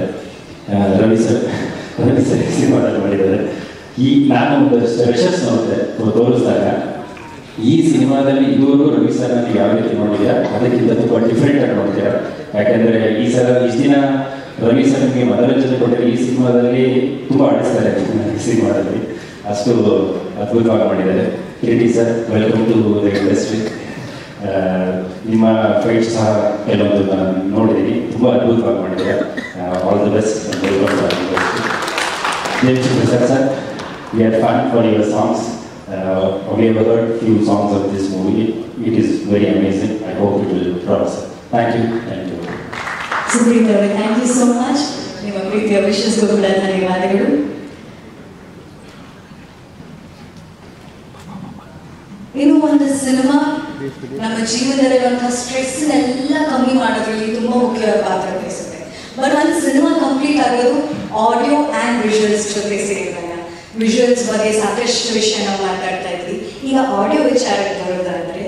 ರವಿ ಸರ್ ಸಿನಿಮಾದಲ್ಲಿ ಮಾಡಿದ್ದಾರೆ. ನಾನು ಒಂದು ರೆಷರ್ಸ್ ನೋಡಿದೆ ತೋರಿಸಿದಾಗ ಈ ಸಿನಿಮಾದಲ್ಲಿ ಇದುವರೆಗೂ ರವಿ ಸರ್ ನನಗೆ ಯಾವ ರೀತಿ ನೋಡಿದ್ದೀರಾ ಅದಕ್ಕಿಂತ ತುಂಬ ಡಿಫ್ರೆಂಟ್ ಆಗಿ ನೋಡ್ತೀರಾ. ಯಾಕೆಂದರೆ ಇಷ್ಟು ದಿನ ರವಿ ಸರ್ ನಿಮಗೆ ಮನೋರಂಜನೆ ಕೊಟ್ಟರೆ ಈ ಸಿನಿಮಾದಲ್ಲಿ ತುಂಬ ಆಡಿಸ್ತಾರೆ. ಈ ಸಿನಿಮಾದಲ್ಲಿ ಅಷ್ಟು ಅದ್ಭುತವಾಗಿ ಮಾಡಿದ್ದಾರೆ. Kireeti sir, welcome to the industry. ನಿಮ್ಮ ಫೈಟ್ ಸಹ ಕೆಲವೊಂದು ನಾನು ನೋಡಿದ್ದೀನಿ, ತುಂಬ ಅದ್ಭುತವಾಗಿ ಮಾಡಿದ್ದಾರೆ. All the best. Devachandra sir, we had fun for your songs. We have heard few songs of this movie. It is very amazing. I hope it will progress. Thank you. Thank you. Supreeth ಅವರೇ, thank you so much. ನಿಮ್ಮ ಪ್ರೀತಿಯ ವಿಶಸ್ಗೂ ಕೂಡ ಧನ್ಯವಾದಗಳು. ಇನ್ನು ಒಂದು cinema ನಮ್ಮ ಜೀವನದಲ್ಲಿರುವಂತಹ ಸ್ಟ್ರೆಸ್ನೆಲ್ಲ ಕಮ್ಮಿ ಮಾಡೋದ್ರಲ್ಲಿ ತುಂಬಾ ಮುಖ್ಯವಾದ ಪಾತ್ರ ವಹಿಸುತ್ತೆ. ಬಟ್ ಒಂದು ಸಿನಿಮಾ ಕಂಪ್ಲೀಟ್ ಆಗೋದು ಆಡಿಯೋ ಆ್ಯಂಡ್ ವಿಜುವಲ್ಸ್ ಜೊತೆ ಸೇರಿದಾಗ. ವಿಜುವಲ್ಸ್ ಬಗ್ಗೆ ಸಾಕಷ್ಟು ವಿಷಯ ನಾವು ಮಾತಾಡ್ತಾ ಇದ್ವಿ. ಈಗ ಆಡಿಯೋ ವಿಚಾರಕ್ಕೆ ಬರೋದಾದ್ರೆ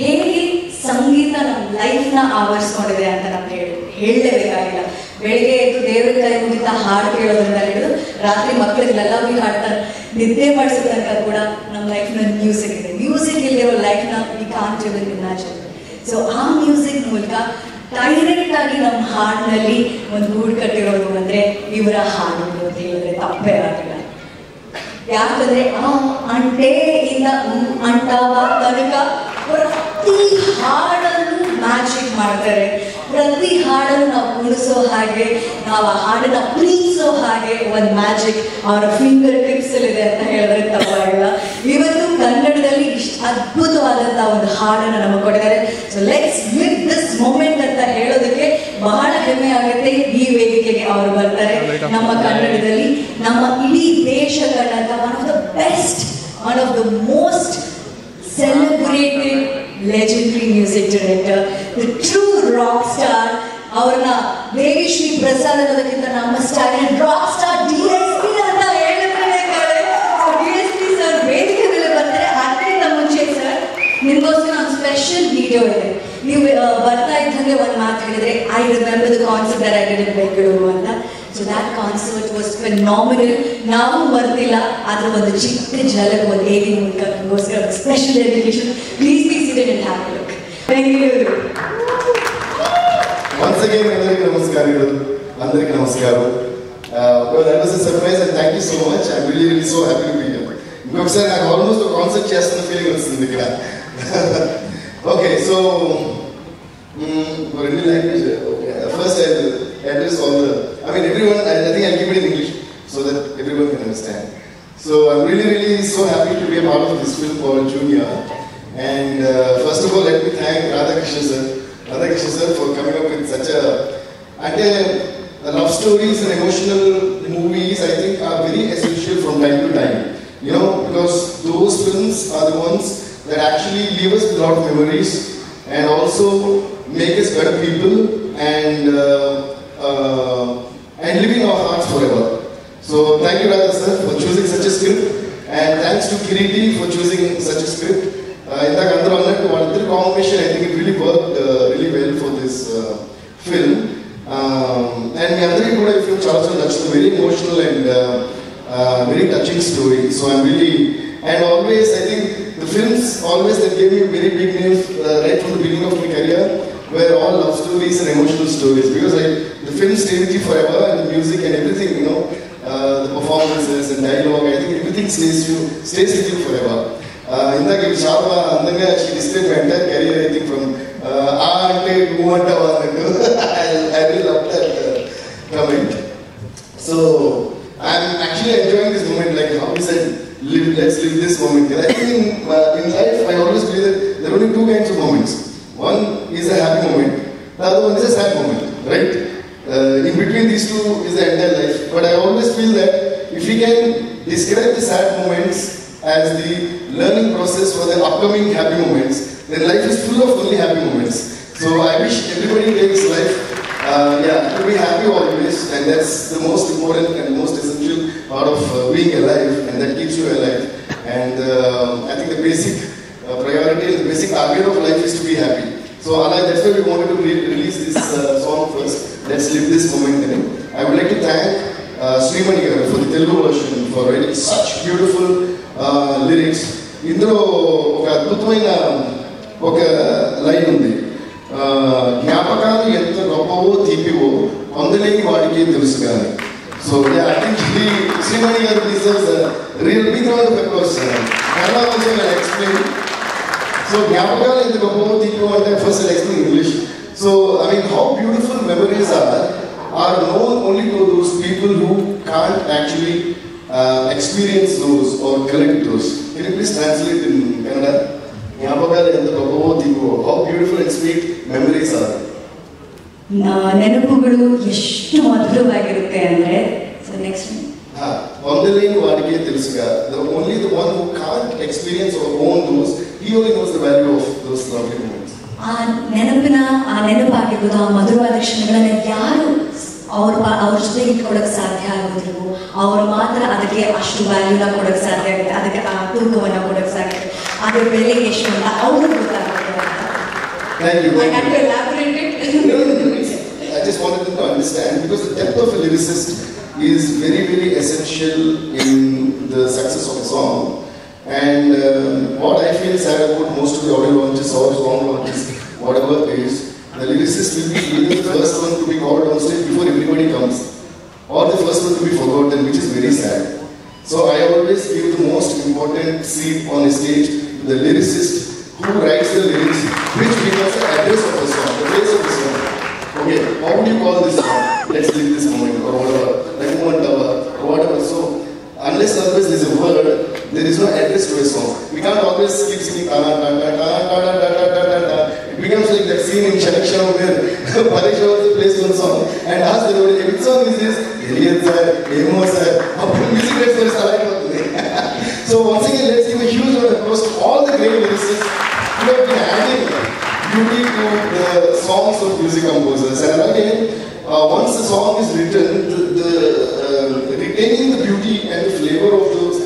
ಹೇಗೆ ಸಂಗೀತ ನಮ್ಮ ಲೈಫ್ನ ಆವರಿಸ್ಕೊಂಡಿದೆ ಅಂತ ನಮ್ಗೆ ಹೇಳಲೇಬೇಕಾಗಿಲ್ಲ. ಬೆಳಿಗ್ಗೆ ಎದ್ದು ದೇವರ ಕೈ ಮುಗಿತ ಹಾಡು ಕೇಳೋದ್ರಿಂದ ಹಿಡಿದು ರಾತ್ರಿ ಮಕ್ಕಳಿಗೆ ಲಲ್ಲಬಿ ಹಾಡ್ತಾರೆ ನಿದ್ದೆ ಮಾಡಿಸೋ ತನಕ ಕೂಡ ನಮ್ಮ ಲೈಫ್ನ ಮ್ಯೂಸಿಕ್ ಇದೆ. ಮ್ಯೂಸಿಕ್ ಇಲ್ಲಿರೋ ಲೈಫ್ನ we can't even imagine. So ಆ ಮ್ಯೂಸಿಕ್ ಮೂಲಕ ಡೈರೆಕ್ಟ್ ಆಗಿ ನಮ್ಮ ಹಾಡಿನಲ್ಲಿ ಒಂದು ಗೂಡು ಕಟ್ಟಿರೋದು ಅಂದ್ರೆ ಇವರ ಹಾಡುಗಳು ಅಂತ ಹೇಳಿದ್ರೆ ತಪ್ಪೇ ಆಗಿಲ್ಲ. ಯಾಕಂದ್ರೆ ಅಂಟೆ ಇಂದ ಅಂಟವ ತನಕ ಪ್ರತಿ ಹಾಡನ್ನು ಮ್ಯಾಜಿಕ್ ಮಾಡ್ತಾರೆ. ಪ್ರತಿ ಹಾಡನ್ನು ನಾವು ಕುಣಿಸೋ ಹಾಗೆ, ನಾವು ಆ ಹಾಡನ್ನ ಪ್ರೀತಿಸೋ ಹಾಗೆ ಒಂದು ಮ್ಯಾಜಿಕ್ ಅವರ ಫಿಂಗರ್ ಟಿಪ್ಸ್ ಇದೆ ಅಂತ ಹೇಳಿದ್ರೆ ತಪ್ಪಾಗಿಲ್ಲ. ಇವತ್ತು ಕನ್ನಡದಲ್ಲಿ ಇಷ್ಟು ಅದ್ಭುತವಾದಂತಹ ಒಂದು ಹಾಡನ್ನು ನಮಗೆ ಕೊಟ್ಟಿದ್ದಾರೆ. So let's live this moment ಅಂತ ಹೇಳೋದಕ್ಕೆ ಬಹಳ ಹೆಮ್ಮೆ ಆಗುತ್ತೆ. ಈ ವೇದಿಕೆಗೆ ಅವರು ಬರ್ತಾರೆ. ನಮ್ಮ ಕನ್ನಡದಲ್ಲಿ ನಮ್ಮ ಇಡೀ ದೇಶ ಕಂಡಂತ one of the best, one of the most celebrated legendary music director, the true rock star. ಅವ್ರನ್ನ ದೇವಿಶ್ರೀ ಪ್ರಸಾದ್ ಅನ್ನೋದಕ್ಕಿಂತ ನಮ್ಮ ಸ್ಟೈಲ್ ರಾಕ್ ಸ್ಟಾರ್ DSP ಅಂತ ಹೇಳಬೇಕಾದ್ರೆ DSP ಸರ್ ವೇದಿಕೆ ಮೇಲೆ ಬರ್ತಾರೆ. ಅದಕ್ಕಿಂತ ಮುಂಚೆ ಸರ್ ನಿಮ್ಗೋಸ್ಕರ ಒಂದು ಸ್ಪೆಷಲ್ ವಿಡಿಯೋ ಇದೆ. ನೀವು ಬರ್ತಾ ಇದ್ದಂಗೆ ಒಂದು ಮಾತು ಹೇಳಿದ್ರೆ I remember the concert that I did in Bengaluru ಅಂತ. So that concert was phenomenal. ನಾವು ಬರ್ತಿಲ್ಲ, ಆದ್ರೆ ಒಂದು ಚಿಕ್ಕ ಝಲಕ್ ಒಂದು ಏರಿ ಮೂಲಕ ನಿಮಗೋಸ್ಕರ special dedication. Please be seated and have A look. Bengaluru. Once again, అందరికీ నమస్కారాలు. అందరికీ నమస్కారం. Well, that was a surprise and thank you so much. I'm really so happy to be here. ఇంకొకసారి నాకు ఆల్మోస్ట్ ఒక కాన్సర్ట్ చేస్తున్న ఫీలింగ్ వస్తుంది ఇక్కడ. Okay, so Hindi language. Okay, first I'll address all the. I mean, everyone. I think I'll keep it in English so that everyone can understand. So I'm really so happy to be a part of this film called Junior. And first of all, let me thank Radhakrishna sir for coming up with such a. Love stories and emotional movies, I think, are very essential from time to time. You know, because those films are the ones that actually leave us with a lot of memories and also make us better people and live in our hearts forever. So thank you Radha sir for choosing such a script, and thanks to Kiriti for choosing such a script. In the combination, I think it really worked really well for this film. And the other film is very emotional and very touching story. So I'm really, and always I think the films always that gave me a very big name right from the beginning of my career were all love stories and emotional stories, because the film stay with you forever, and the music and everything, you know, the performances and dialogue, I think everything stays with you forever. ఇందాక చాలా అందంగా she displayed my entire career, I think from అంటే two అంటావా అన్నట్టు. I really love that comment. So I'm actually enjoying this moment, like how we said, let's live this moment. And I think in life I always believe that there are only two kinds of moments. One is a happy moment, the other one is a sad moment, right? In between these two is the entire life. But I always feel that if we can describe the sad moments as the learning process for the upcoming happy moments, then life is full of only happy moments. So I wish everybody takes life to be happy always, and that's the most important and most essential part of being alive, and that keeps you alive. And I think the basic priority and the basic target of life is to be happy. So that's why we wanted to release this song first. Let's live this moment in it. I would like to thank Srimani garu for the Telugu version, for writing such beautiful lyrics. ఇందులో ఒక అద్భుతమైన ఒక line ఉంది, జ్ఞాపకాలు ఎంత గొప్పవో తీపివో పొందలేని వాడికి తెలుసు కానీ. సో ఐ థింక్ శ్రీమణి గారు deserves real big round of applause. Kannada also I explain. So జ్ఞాపకాలు ఎంత గొప్పవో తీపివో అంటే first I explain English. So I mean how beautiful memories are known only to those people who can't actually experience those or collect those. Can you please translate in Kannada? How beautiful and sweet memories are. ನೆನಪುಗಳು ಎಷ್ಟು ಮಧುರವಾಗಿರುತ್ತೆ ಅಂದ್ರೆ. So next one. Only the one who can't experience or own those, only knows the value of those lovely moments. ಆ ನೆನಪಾಗಿರ್ಬೋದು, ಆ ಮಧುರವಾದ ಕ್ಷಣಗಳನ್ನ ಯಾರು ಅವ್ರ ಜೊತೆಗೆ ಇಟ್ಕೊಳಕ್ ಸಾಧ್ಯ ಆಗೋದಿಲ್ವೋ ಅವ್ರು ಮಾತ್ರ ಅದಕ್ಕೆ ಅಷ್ಟು ವ್ಯಾಲ್ಯೂನ ಕೊಡಕ್ ಸಾಧ್ಯ ಆಗುತ್ತೆ, ಅದಕ್ಕೆ ಆ ತೂಕವನ್ನ ಕೊಡಕ್ ಸಾಧ್ಯ, ಅದ್ರ ಬೆಲೆ ಎಷ್ಟು ಅಂತ ಅವ್ರಿಗೆ ಗೊತ್ತಾಗುತ್ತೆ. I just wanted them to understand, because the depth of a lyricist is very, very essential in the success of a song. And what I feel sad about most of the audio launches or song launches, whatever is, the lyricist will be either the first one to be called on stage before everybody comes, or the first one to be forgotten, which is very sad. So I always give the most important seat on a stage to the lyricist who writes the lyrics, which becomes the address of the song, the place of the song. Okay, how would you call this song? Let's live this moment, or whatever, like moment or whatever. So unless otherwise there is a word, there is no address to a song. We can't always keep singing ta ta ta ta ta ta ta ta ta ta. It becomes like that scene in Shalaksha where Paresh also plays one song and asks the audience, which song is this? Elliot sir, Emo sir, music director is alive. So once again, let's give a huge round of applause to all the great lyricists who have been adding beauty to the songs of music composers. And again, once the song is written, retaining the beauty and the flavor of those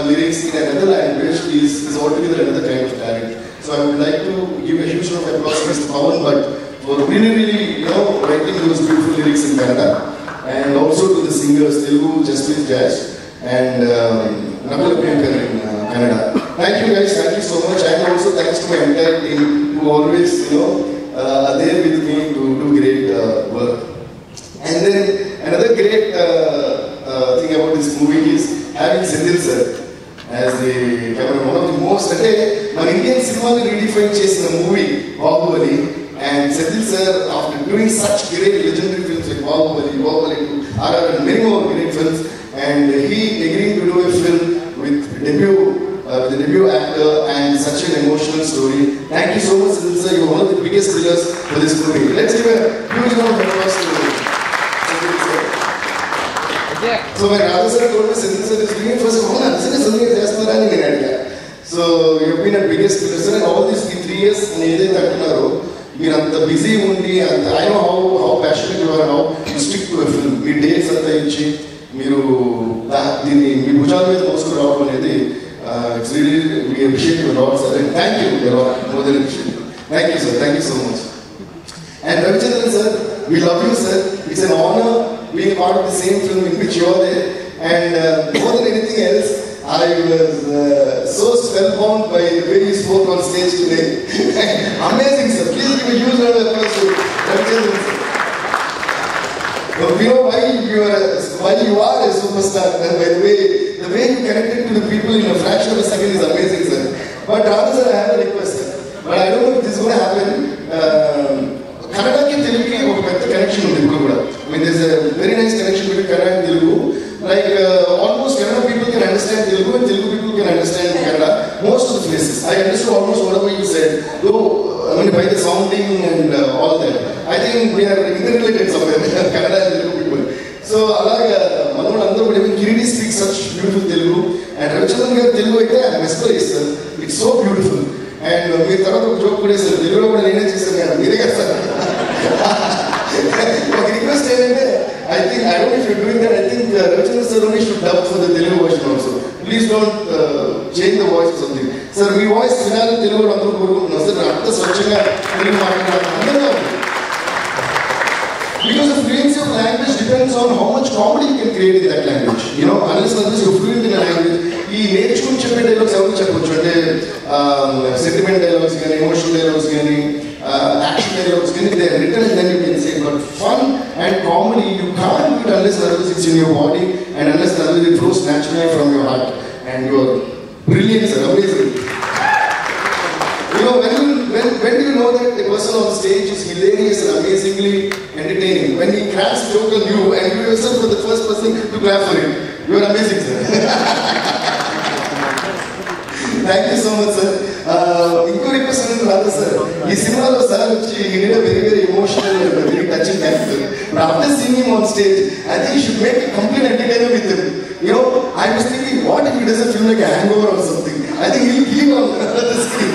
lyrics in another language is altogether another kind of talent. So I would like to give a huge round of applause to Mr. Pawan Bhatt for really, writing those beautiful lyrics in Kannada, and also to the singers Telugu, Jaspreet Jazz, and Nakul Priyankar in Kannada. Thank you guys, thank you so much, and also thanks to my entire team who always, are there with me to do great work. And then another great thing about this movie is having Senthil sir as the cameraman. One of the most, my Indian cinema redefined chase in the movie Bahubali, and Senthil sir, after doing such great legendary films like Bahubali 2, RR, and many more great films, and he agreeing to do a film with the debut actor and such an emotional story. Thank you so much, Senthil sir. You are one of the biggest pillars for this movie. Let's give a huge round of applause to Senthil sir. So when Radha sir told me Senthil sir is doing it, first, so you've been a biggest pillar, sir, and all these 3 years, you're at the busy only, and I know how passionate you are, how you stick to a film. We dates at the itchy, it's really, we appreciate you a lot, sir, and thank you a lot, more than appreciate you. Thank you, sir, thank you so much. And Ravichandran sir, we love you, sir. It's an honor being part of the same film in which you are there, and more than anything else, I was so spellbound by the way you spoke on stage today. Amazing, sir. Please give a huge round of applause to Ravichandran sir. We know why you are a superstar, and by the way you connected to the people in a fraction of a second is amazing, sir. But Radha sir, I have a request, sir. But I don't know if this is going to happen. Kannada ki Telugu ki oka pedda connection undi ippudu kuda. I mean, there's a very nice connection between Kannada and Telugu. Like almost Kannada people can understand Telugu, and Telugu people can understand Kannada. Most of the places, I understood almost whatever you said. Though, I mean, by the sounding and all that, I think we are interrelated somewhere, Kannada and Telugu people. So, alaga manodu andaru even Kiriti speaks such beautiful Telugu, and Ravichandran garu Telugu aithe I am mesmerized, sir. It's so beautiful. And we tarvata oka joke kuda sir, Telugu kuda nene chesanu mere garu sir. Oka request ఏంటంటే, I think, I don't know if you're doing that, I think Ravichandran sir only should dub for the Telugu version also. Please don't change the voice or something. Sir, me voice వినాలని తెలుగు అందరూ కోరుకుంటున్నాం sir. అంత స్వచ్ఛంగా తెలుగు మాట్లాడాలి అందరూ. Because the fluency of language depends on how much comedy you can create in that language. Unless you're fluent in a language, ఈ నేర్చుకుని చెప్పే డైలాగ్స్ ఎవరు చెప్పొచ్చు అంటే సెంటిమెంట్ డైలాగ్స్ కానీ, ఎమోషనల్ డైలాగ్స్ కానీ, action dialogues, they are written and then you can say, but fun and comedy, you can't do it unless it's in your body and unless it flows naturally from your heart. And you are brilliant, sir, amazing. When do you know that a person on stage is hilarious and amazingly entertaining? When he cracks a joke on you and you yourself are the first person to clap for him. You are amazing, sir. Thank you so much, sir. Inko request is Radha sir. This cinema sir, he did a very, very emotional and very touching character. But after seeing him on stage, I think you should make a complete entertainer with him. I was thinking, what if he does a film like a Hangover or something? I think he'll on the screen.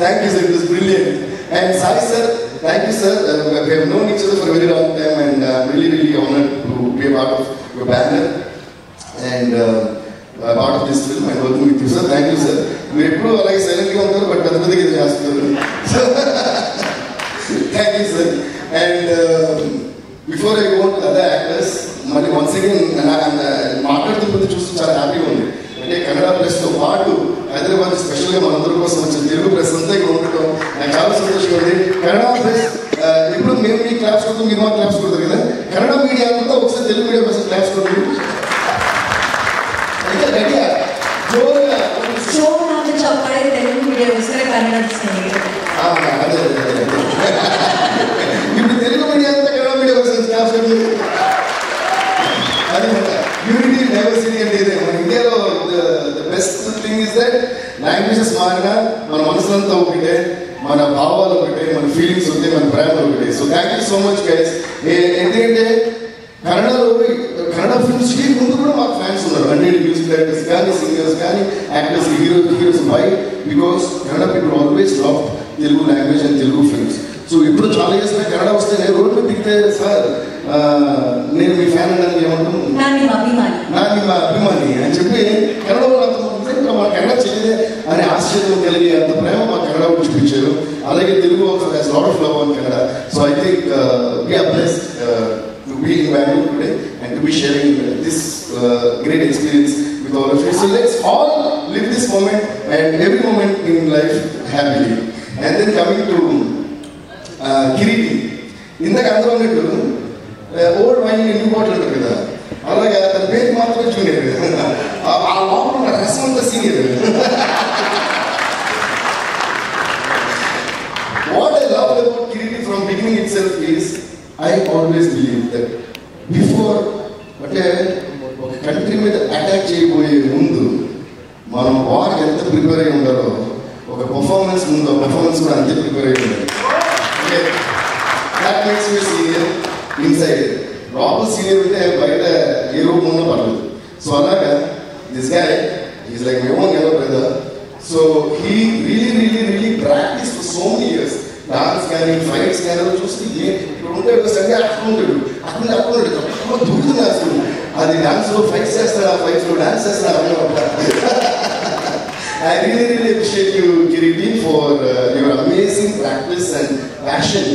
thank you sir, it was brilliant. And Sai sir, thank you sir, we have known each other for a very long time and really honored to be a part of your banner and part of this film and working with you sir. Thank you sir. You eppudu alage silent ga untaru but pedda pedda ga chestunaru. Thank you sir. And before I go on to other actors, mali once again మాట్లాడుతున్నది చూస్తూ చాలా హ్యాపీగా ఉంది. అంటే కన్నడ ప్రెస్తో పాటు హైదరాబాద్ స్పెషల్గా మనందరి కోసం వచ్చిన తెలుగు ప్రెస్ అంతా ఇక్కడ ఉండటం నాకు చాలా సంతోషంగా ఉంది. కన్నడ ప్రెస్ ఎప్పుడు మేము మీ క్లాప్స్ కొడుతాం, మీరు మా క్లాప్స్ కొడతారు కదా, కన్నడ మీడియా అంతా ఒకసారి తెలుగు మీడియా కోసం క్లాప్స్ కొడుతుంది. అయితే రెడీగా జోరుగా చెప్పడే తెలుగు మీడియా వస్తే కన్నడ అదే ఇప్పుడు తెలుగు మీడియా అంతా కన్నడ మీడియా కోసం క్లాప్స్ కొడుతుంది. యూనిటీ డైవర్సిటీ అంటే ఇదే మన ఇండియాలో the best thing is that languages మారినా మన మనసులంతా ఒకటే, మన భావాలు ఒకటే, మన ఫీలింగ్స్ ఒకటే, మన ప్రేమలు ఒకటే. So thank you so much guys. ఎందుకంటే కన్నడ ఫిల్మ్స్ కి ముందు కూడా మాకు ఫ్యాన్స్ ఉన్నారు, అంటే మ్యూజిక్ డైరెక్టర్స్ కానీ, సింగర్స్ కానీ, actors, heroes. Why? Because Kannada people always love Telugu language and Telugu films. So ఇప్పుడు చాలా ఇయర్స్ కన్నడ వస్తే నేను రోడ్డు దిగితే సార్ నేను మీ ఫ్యాన్ అని ఏమంటాను, నా ನಿಮ್ಮ అభిమాని అని చెప్పి కన్నడలో మా కన్నడ చెల్లిదే అనే ఆశ్చర్యం కలిగి అంత ప్రేమ మా కన్నడ చూపించారు. అలాగే Telugu also has lot of love on Kannada. So I think we are blessed to be in Bangalore today and to be sharing this great experience with all of you. So let's all live this moment and every moment in life happily. And then coming to Kiriti, ఇందాక అందరూ అన్నట్టు old wine new bottle అంటారు కదా, అలాగే తన పేరు మాత్రమే junior, ఆ లోపల రసం అంతా senior. What I love about Kiriti from beginning itself is I always believe that before అంటే ఒక కంట్రీ మీద అటాక్ చేయబోయే ముందు మనం వార్ ఎంత ప్రిపేర్ అయి ఉండాలో ఒక పర్ఫార్మెన్స్ ముందు ఆ పర్ఫార్మెన్స్ కూడా అంతే ప్రిపేర్ అయి ఉండాలి. That makes me senior inside. Proper senior అంటే బయట ఏ రూపం ఉన్నా పర్లేదు. సో అలాగా this guy is like my own younger brother. So he really practiced for so many years. Dance కానీ ఫైట్స్ కానీ చూస్తే ఇప్పుడు ఉంటాడు సండే అక్కడ ఉంటాడు దూరుతుంది అసలు. అది డాన్స్లో ఫైట్స్ చేస్తాడు, ఆ ఫైట్స్లో డాన్స్ చేస్తాడు అన్నమాట. I really appreciate you, Kiriti, for your amazing practice and passion.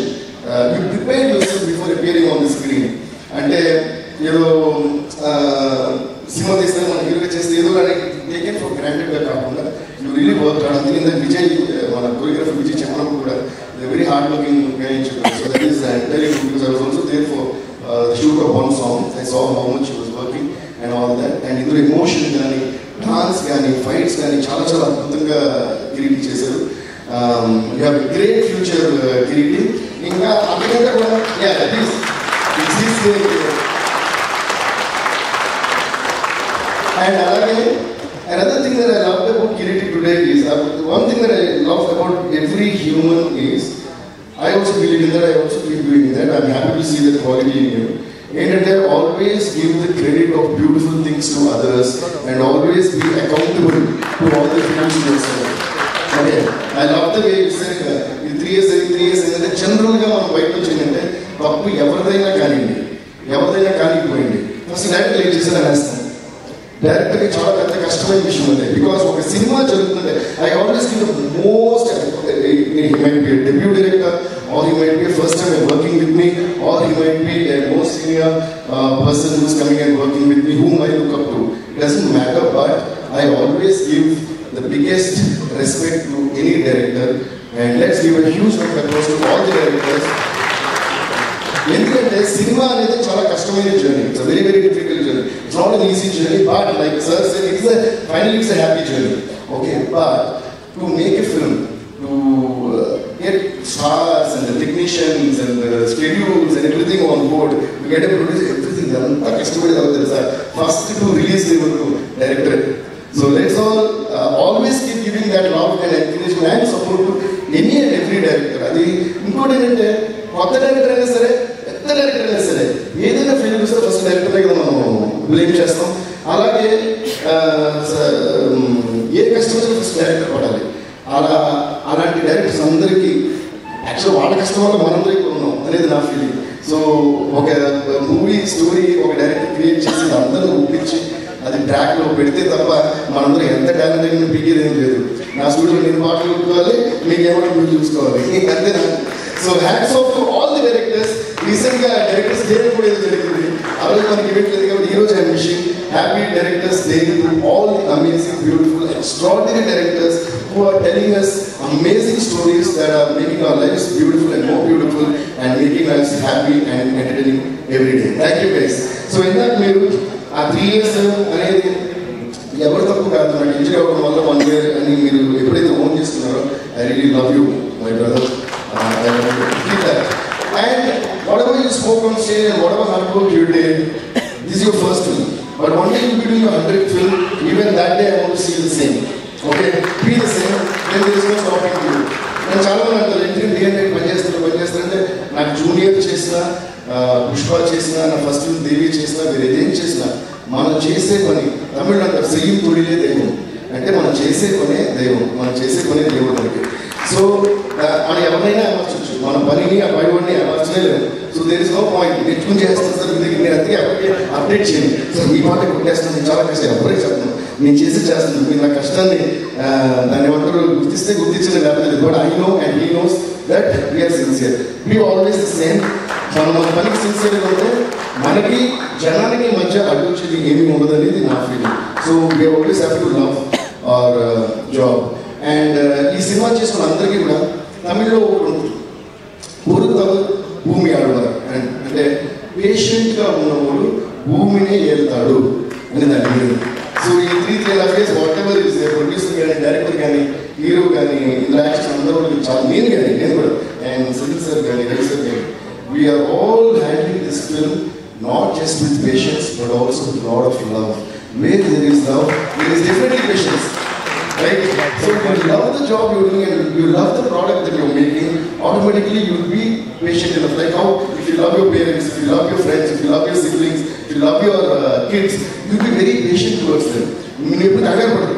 You prepared yourself before appearing on the screen. అంటే ఏదో సినిమా తీస్తే మన హీరోగా చేస్తే ఏదో టేకెన్ ఫర్ గ్రాంటెడ్గా కాకుండా యూ రియలీ వర్క్. అందుకే ఇంత విజయ్ మన కొరియోగ్రఫర్ విజయ్ చెప్పినప్పుడు కూడా వెరీ హార్డ్ వర్కింగ్ గా ఇచ్చారు. So that is very good because I was also there for the shoot of one song. I saw how much he was working and all that. And ఇందులో emotion కానీ, dance కానీ, fights కానీ చాలా అద్భుతంగా కిరీటి చేశారు. You have a great future Kiriti. ఇంకా అంతకంటే కూడా అండ్ అలాగే another thing that I loved about Kiriti today is one thing that I love about every human is I also believe in that. I also keep doing that. I'm happy to see that quality in you. And I always give the credit of beautiful things to others and always be accountable to all the films you yourself. Okay. I love the way you said in 3 years and generally మనం బయట వచ్చిందంటే తప్పు ఎవరిదైనా కానిపోయింది first director ఏం చేశారని వేస్తాం. డైరెక్టర్కి చాలా పెద్ద కష్టమైన విషయం ఉంది. బికాస్ ఒక సినిమా జరుగుతుందంటే I always give the most, he might be a debut director or he might be a first time working with me or he might be a more senior person who's coming and working with me whom I look up to. It doesn't matter, but I always give the biggest respect to any director, and let's give a huge round of applause to all the directors. ఎందుకంటే cinema అనేది చాలా కష్టమైన journey. It's very difficult journey. It's not an easy journey, but like sir said, finally it's a happy journey. Okay, but to make a film, to get stars and the technicians and the schedules and everything on board, to get a producer, everything అంతా కష్టపడి అవుతుంది sir. First to release to director. So let's all always keep giving that love and encouragement and support to any and every director. అది ఇంకోటి ఏంటంటే కొత్త director అయినా సరే, పెద్ద డైరెక్టర్ అయినా సరే, ఏదైనా ఫెయిల్ వస్తే ఫస్ట్ డైరెక్టర్ దగ్గర మనం బ్లేమ్ చేస్తాం. అలాగే ఏ కష్టం వచ్చినా ఫస్ట్ డైరెక్టర్ పడాలి. అలాంటి డైరెక్టర్ డైరెక్టర్స్ అందరికీ యాక్చువల్ వాళ్ళ కష్టం వల్ల మనందరూ ఇక్కడ ఉన్నాం అనేది నా ఫీలింగ్. సో ఒక మూవీ స్టోరీ ఒక డైరెక్టర్ క్రియేట్ చేసి అందరూ ఒప్పించి అది ట్రాక్లో పెడితే తప్ప మనందరూ ఎంత టాలెంట్ అయినా పీకేది ఏం లేదు. నా స్టూడియో నేను పాటలు కొట్టుకోవాలి, మీకు ఏమైనా మీరు చూసుకోవాలి, అంతేనా? So hats off to all the directors. రీసెంట్గా డైరెక్టర్స్ డే కూడా ఏదో జరిగింది, ఆ రోజు మనకి ఈవెంట్ లేదు కాబట్టి ఈరోజు I'm wishing happy directors day to all the amazing beautiful extraordinary directors who are telling us amazing stories that are making our lives beautiful and more beautiful and making us happy and entertaining every day. Thank you guys. So ఇందాక మీరు ఆ 3 years అనేది ఎవరు తప్పు కాదు, నాకు injury అవ్వడం వల్ల 1 year అని మీరు ఎప్పుడైతే ఓన్ చేసుకున్నారో I really love you my brother. And whatever you spoke on stage and whatever hard work you did, this is your first film. But one day you'll be doing your 100th film. Even that day I want to see the same. Okay? Be the same. Then there is no stopping you. నేను చాలా మంది అంటారు entry DNA పనిచేస్తారంటే నాకు junior చేసిన పుష్ప చేసిన నా first film దేవి చేసిన మీరు ఏదేం చేసినా మనం చేసే పని తమిళ అంటారు సెయ్యం తొడిలే దైవం అంటే మనం చేసే పనే దైవం, మనం చేసే పనే దేవుడు మనకి. సో మనం ఎవరినైనా అమర్చవచ్చు, మన పనిని ఆ పైవాడిని అమర్చలేదు. So there is no point నెట్టుకుని చేస్తాను సార్ మీ దగ్గర నేను అందుకే అప్డేట్ చేయండి సార్ మీ పాట కొట్టేస్తాను నేను చాలా కష్టం ఎవరే చెప్తాను నేను చేస్తాను మీరు నా కష్టాన్ని దాన్ని ఏమంటారు గుర్తించిన లేకపోతే but I know and he knows that we are sincere. We always the same. మనం మన పనికి సిన్సియర్గా ఉంటే మనకి జనానికి మధ్య అడ్డొచ్చేది ఏమీ ఉండదు అనేది నా feeling. So we always have to love our job. And ఈ సినిమా చేసుకున్న అందరికీ కూడా తమిళ్లో పొరుగు భూమి ఆడవారు అంటే పేషెంట్గా ఉన్నవాడు భూమినే ఏళ్తాడు అని దాని మీద. సో ఈ 3.5 years whatever is producer కానీ డైరెక్టర్ కానీ హీరో కానీ ఇంటరాక్షన్ అందరూ చాలా నేను కూడా అండ్ సునీల్ సార్ కానీ రవి సార్ కానీ we are all handling this film not just with patience but also with lot of love. Where there is love there is definitely patience. Right? So if you love the job you're doing and you love the product that you're making, automatically you'll be patient enough. Like how if you love your parents, if you love your friends, if you love your siblings, if you love your kids, you'll be very patient towards them. నేను ఎప్పుడు కంగారు పడదు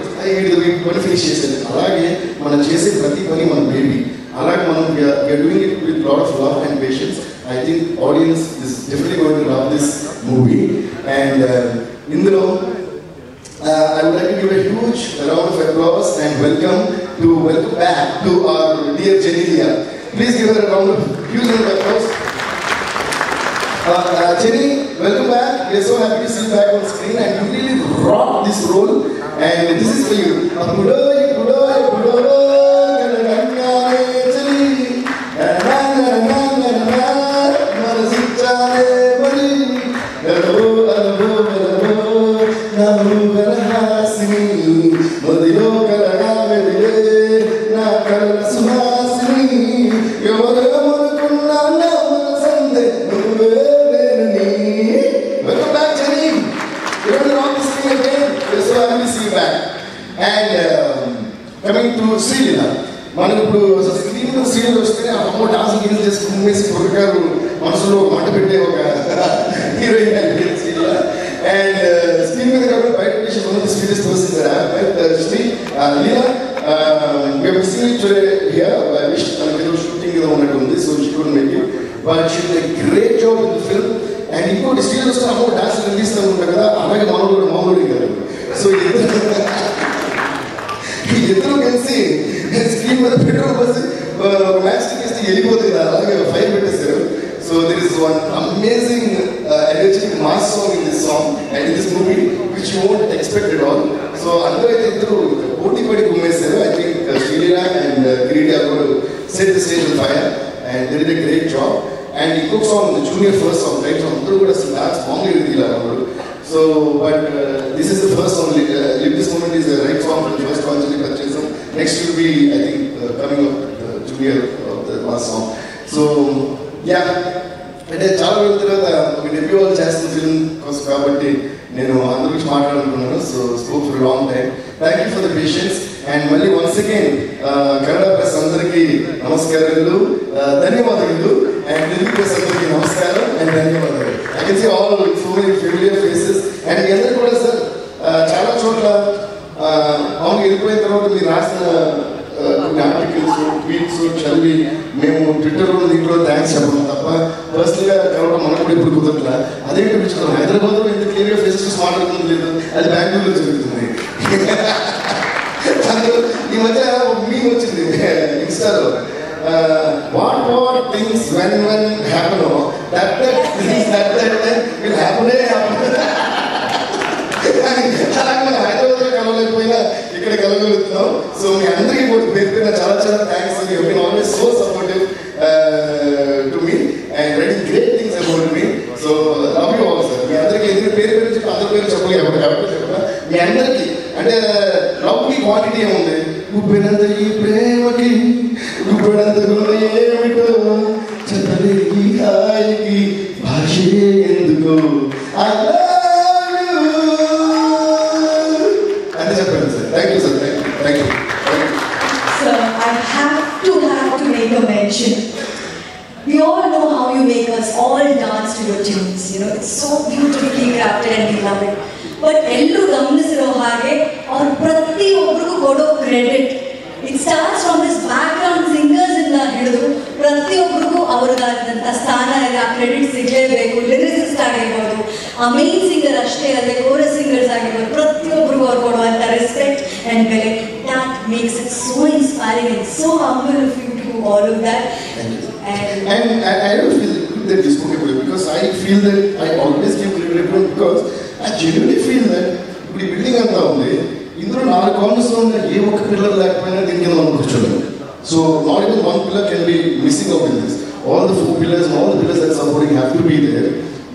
పని finish చేసేది. అలాగే మనం చేసే ప్రతి పని మన బేబీ, అలాగే మనం we are doing it with lot of love and patience. I think audience is definitely going to love this movie. And ఇందులో I would like to give a huge round of applause and welcome back to our dear Jenny. Please give her a huge round of applause. Jenny, welcome back. We are so happy to see you back on screen and you really rock this role and this is for you. మనకి ఇప్పుడు screen serial వస్తే అమ్మో dance గిన్ చేసుకుని ఉమ్మేసి కుర్రకారు మనసులో మంట పెట్టే ఒక హీరోయిన్ అండ్ స్క్రీన్ మీద కాకుండా బయట విషయం ఉన్న స్వీటెస్ట్ పర్సన్ శ్రీ లీలా షూటింగ్ ఏదో ఉన్నట్టు ఉంది. So she could make it but she did a great job in the film. And ఇంకోటి సీరియల్ వస్తే అమ్మో డాన్స్ రిలీజ్ ఉంటాం కదా అలాగే మామూలు కాదు. సో ఇద్దరు కలిసి స్క్రీన్ మీద పెట్రోల్ బస్సు మ్యాచ్ చేస్తే వెళ్ళిపోతుంది కదా అలాగే ఫైర్ పెట్టేశారు. So there is one amazing energetic mass song in this song and in this movie which you won't expect at all. So అందరూ అయితే ఇద్దరు పోటీ పడి గుమ్మేశారు. I think Sreeleela and Kireeti అప్పుడు set the stage on fire and they did a great job. And ఇంకొక song Junior first song right. So అందరూ కూడా అసలు డాన్స్ మామూలుగా తీయాలి అప్పుడు. So, but this is the first song. Live This Moment is the right song for the first one. Next will be, I think, coming up the junior of the last song. So, yeah. అంటే చాలా రోజుల తర్వాత ఒక debut వాళ్ళు చేస్తున్న film కోసం కాబట్టి నేను అందరి గురించి మాట్లాడాలనుకున్నాను. So spoke for long time. Thank you for the patience and మళ్ళీ వన్స్ అగైన్ కన్నడ ప్రెస్ అందరికీ నమస్కారాలు, ధన్యవాదాలు. అండ్ తెలుగు ప్రెస్ అందరికీ నమస్కారం అండ్ ధన్యవాదాలు. I can see all so many familiar faces. And మీ అందరూ కూడా సార్ చాలా చోట్ల అవును వెళ్ళిపోయిన తర్వాత మీరు రాసిన కొన్ని ఆర్టికల్స్, ట్వీట్స్, మేము ట్విట్టర్లో దీంట్లో థ్యాంక్స్ చెప్పడం తప్ప పర్సనల్గా కలవడం మనకు కూడా ఇప్పుడు కుదరట్ల. అదేంటి విషయం హైదరాబాద్లో ఇంత క్లియర్గా ఫేసెస్ మాట్లాడుతుంది లేదు, అది బెంగళూరులో జరుగుతుంది. అందులో ఈ మధ్య మీమ్ వచ్చింది ఇన్స్టాలో, what things when happen, that things that will happen. అలాగే మనం హైదరాబాద్లో కలవలేకపోయినా ఇక్కడ కలగలుగుతున్నాం. సో మీ అందరికీ కూడా పేరు పేరున చాలా చాలా thanks. You been always so supportive to me and very great things about me. So love you all sir. మీ అందరికీ ఎందుకు పేరు పేరు చెప్పి అందరి పేరు చెప్పలేదు ఎవరికి చెప్పిన మీ అందరికీ. అంటే లవ్కి క్వాంటిటీ ఏముంది, ఉప్పినంత ఈ ప్రేమకి ఉప్పినంత ఏమిటో చెప్పలేని హాయికి భాషే ఎందుకో అంటే చెప్పండి sir. Thank you sir. Thank you. So I have to make a mention. We all know how you make us all dance to your tunes. You know, it's so beautifully crafted and we love it. But ಎಲ್ಲರೂ ಗಮನಿಸಿರೋ ಹಾಗೆ ಅವ್ರ ಪ್ರತಿಯೊಬ್ಬರಿಗೂ ಕೊಡೋ credit, it starts from this back ground singers ಇಂದ ಹಿಡಿದು ಪ್ರತಿಯೊಬ್ಬರಿಗೂ ಅವ್ರಿಗಾದಂಥ ಸ್ಥಾನ ಇದೆ, ಆ ಕ್ರೆಡಿಟ್ ಸಿಗಲೇಬೇಕು. ಲಿರಿಸಿಸ್ಟ್ ಆಗಿರ್ಬೋದು, ಆ ಮೇನ್ ಸಿಂಗರ್ ಅಷ್ಟೇ ಅಲ್ಲದೆ ಕೋರಸ್ ಸಿಂಗರ್ಸ್ ಆಗಿರ್ಬೋದು, ಪ್ರತಿಯೊಬ್ಬರಿಗೂ ಅವ್ರು ಕೊಡುವಂಥ ರೆಸ್ಪೆಕ್ಟ್ ಆ್ಯಂಡ್ ಬೆಲೆ, that makes it so inspiring and so humble of you to do all of that. And I don't feel that you spoke about it because I feel that I always give credit because I genuinely feel that ఇప్పుడు ఈ building అంతా ఉంది, ఇందులో 4 corners ఉన్న ఏ ఒక్క pillar లేకపోయినా దీనికి మనం కూర్చోలేము. So not even one pillar can be missing out in this. All the 4 pillars and all the pillars that are supporting have to be there.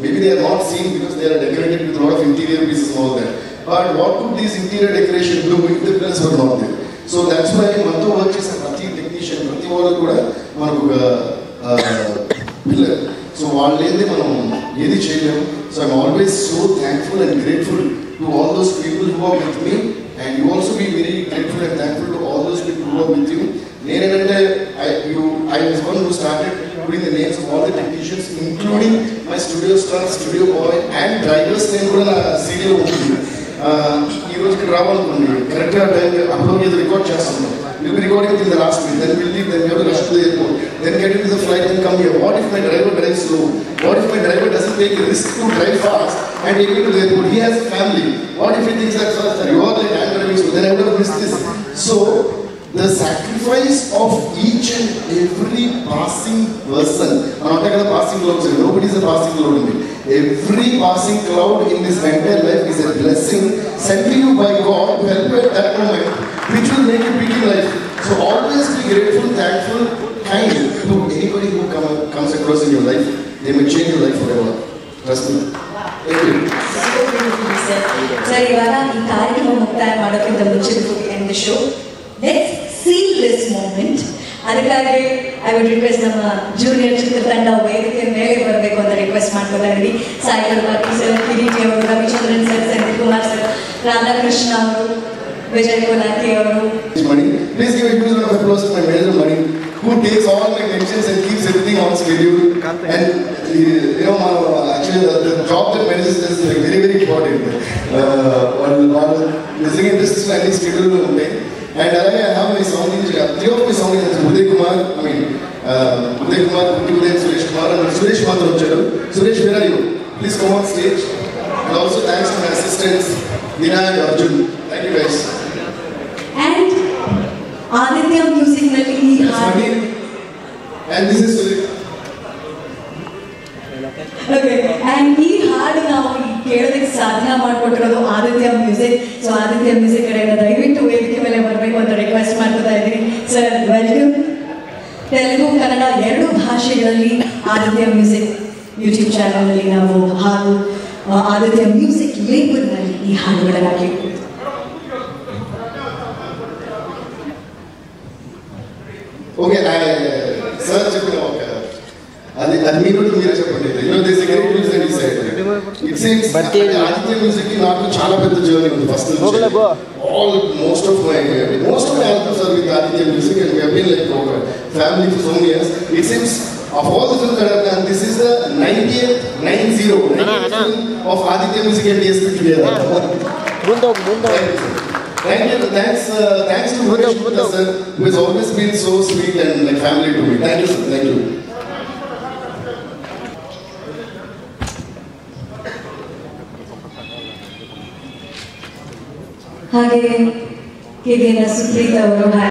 Maybe they are not seen because they are decorated with a lot of interior pieces and all that. But what could this interior decoration do if the pillars were not there? So that's why మనతో work చేసే ప్రతి technician ప్రతి వాళ్ళు కూడా మనకు ఒక pillar. So వాళ్ళు లేదే మనం ఏది చేయలేము. So I'm always so thankful and grateful to all those people who are with me and you also be very grateful and thankful to all those people who are with you. నేనేంటంటే I was one who started putting the names of all the technicians including my studio staff, studio boy and drivers నేను కూడా నా సీడీలో ఉంటుంది. ఈ రోజు ఇక్కడ రావాలనుకోండి కరెక్ట్గా time అప్పుడు ఏదో రికార్డ్ చేస్తున్నాం. We'll be recording till the last minute, then we'll leave, then we have to rush to the airport, then get into the flight and come here. What if my driver drives slow? What if my driver doesn't take a risk to drive fast and take me to the airport? He has a family. What if he thinks that you are late, I'm driving slow, then I would have missed this. So the sacrifice of each and every passing person, not like the passing clouds, nobody is a passing cloud in me. Every passing cloud in this entire life is a blessing sent to you by God to help you at that moment, which will make you big in life. So always be grateful, thankful, kind to anybody who comes across in your life. They may change your life forever. Trust me. Thank you. Sir, ಇವಾಗ ಈ ಕಾರ್ಯಕ್ರಮ ಮುಕ್ತಾಯ ಮಾಡೋಕ್ಕಿಂತ ಮುಂಚೆ end the show, let's seal this moment. ಅದಕ್ಕಾಗಿ I would request ನಮ್ಮ junior ಚಿತ್ರತಂಡ ವೇದಿಕೆ ಮೇಲೆ ಬರಬೇಕು ಅಂತ ರಿಕ್ವೆಸ್ಟ್ ಮಾಡ್ಕೊತಾ ಇದ್ದೀವಿ. ಸಾಯಿಕಲ್ ಪಾಟೀಲ್ ಸರ್, ಕಿರೀಟಿ ಅವರು, ರವಿಚಂದ್ರನ್ ಸರ್, ಸಂದೀಪ್ ಕುಮಾರ್ ಸರ್, ರಾಧಾಕೃಷ್ಣ ಅವರು, ವಿಜಯ್ ಕೋಲಾಟಿ ಅವರು. Please give a huge round of applause to my manager Mani, who takes all my mentions and keeps everything on schedule. And you know, actually the job that managers does is like very very important. While listening in this planning schedule ఉంటాయి. And I have my sound engineer, 3 of my sound engineers, Uday Kumar, Uday, Suresh Kumar, and Suresh Kumar వచ్చారు. Suresh, where are you? Please come on stage. And also thanks to my assistants, Dina and Arjun. Thank you guys. And Aditya Music ನಲ್ಲಿ ಈ ಹಾಡು, and this is Suresh. Okay, and ಈ ಹಾಡು ನಾವು ಕೇಳೋದಕ್ಕೆ ಸಾಧನ ಮಾಡಿಕೊಟ್ಟಿರೋದು Aditya Music. So Aditya Music ಕಡೆಯಿಂದ ದಯವಿಟ್ಟು ವೇದಿಕೆ ಮೇಲೆ ಬರಬೇಕು ಅಂತ ರಿಕ್ವೆಸ್ಟ್ ಮಾಡ್ಕೊತಾ ಇದ್ದೀನಿ. Sir, welcome. ತೆಲುಗು ಕನ್ನಡ 2 ಭಾಷೆಗಳಲ್ಲಿ ಆದಿತ್ಯ ಮ್ಯೂಸಿಕ್ ಯೂಟ್ಯೂಬ್ ಚಾನಲ್ನಲ್ಲಿ ನಾವು ಹಾಗೂ ಆದಿತ್ಯ ಮ್ಯೂಸಿಕ್ ಲೇಬಲ್ನಲ್ಲಿ ಈ ಹಾಡುಗಳನ್ನು ಕೇಳ್ತೀವಿ. Okay, sir చెప్పిన అది మీరు మీరే చెప్పండి. there's a great news that he said. It seems Aditya music కి నాకు చాలా పెద్ద జర్నీ ఉంది. ఫస్ట్ నుంచి most of my albums are with Aditya Music and we have been like a family for so many years. It seems of all the films that I have done, this is the 90th film of Aditya Music and DSP together. Thanks to Mukesh Gupta sir, who has always been so sweet and like family to me. Thank you sir, thank you. ಹಾಗೆ ಹೀಗೆ ಸುಪ್ರೀತ್ ಅವರು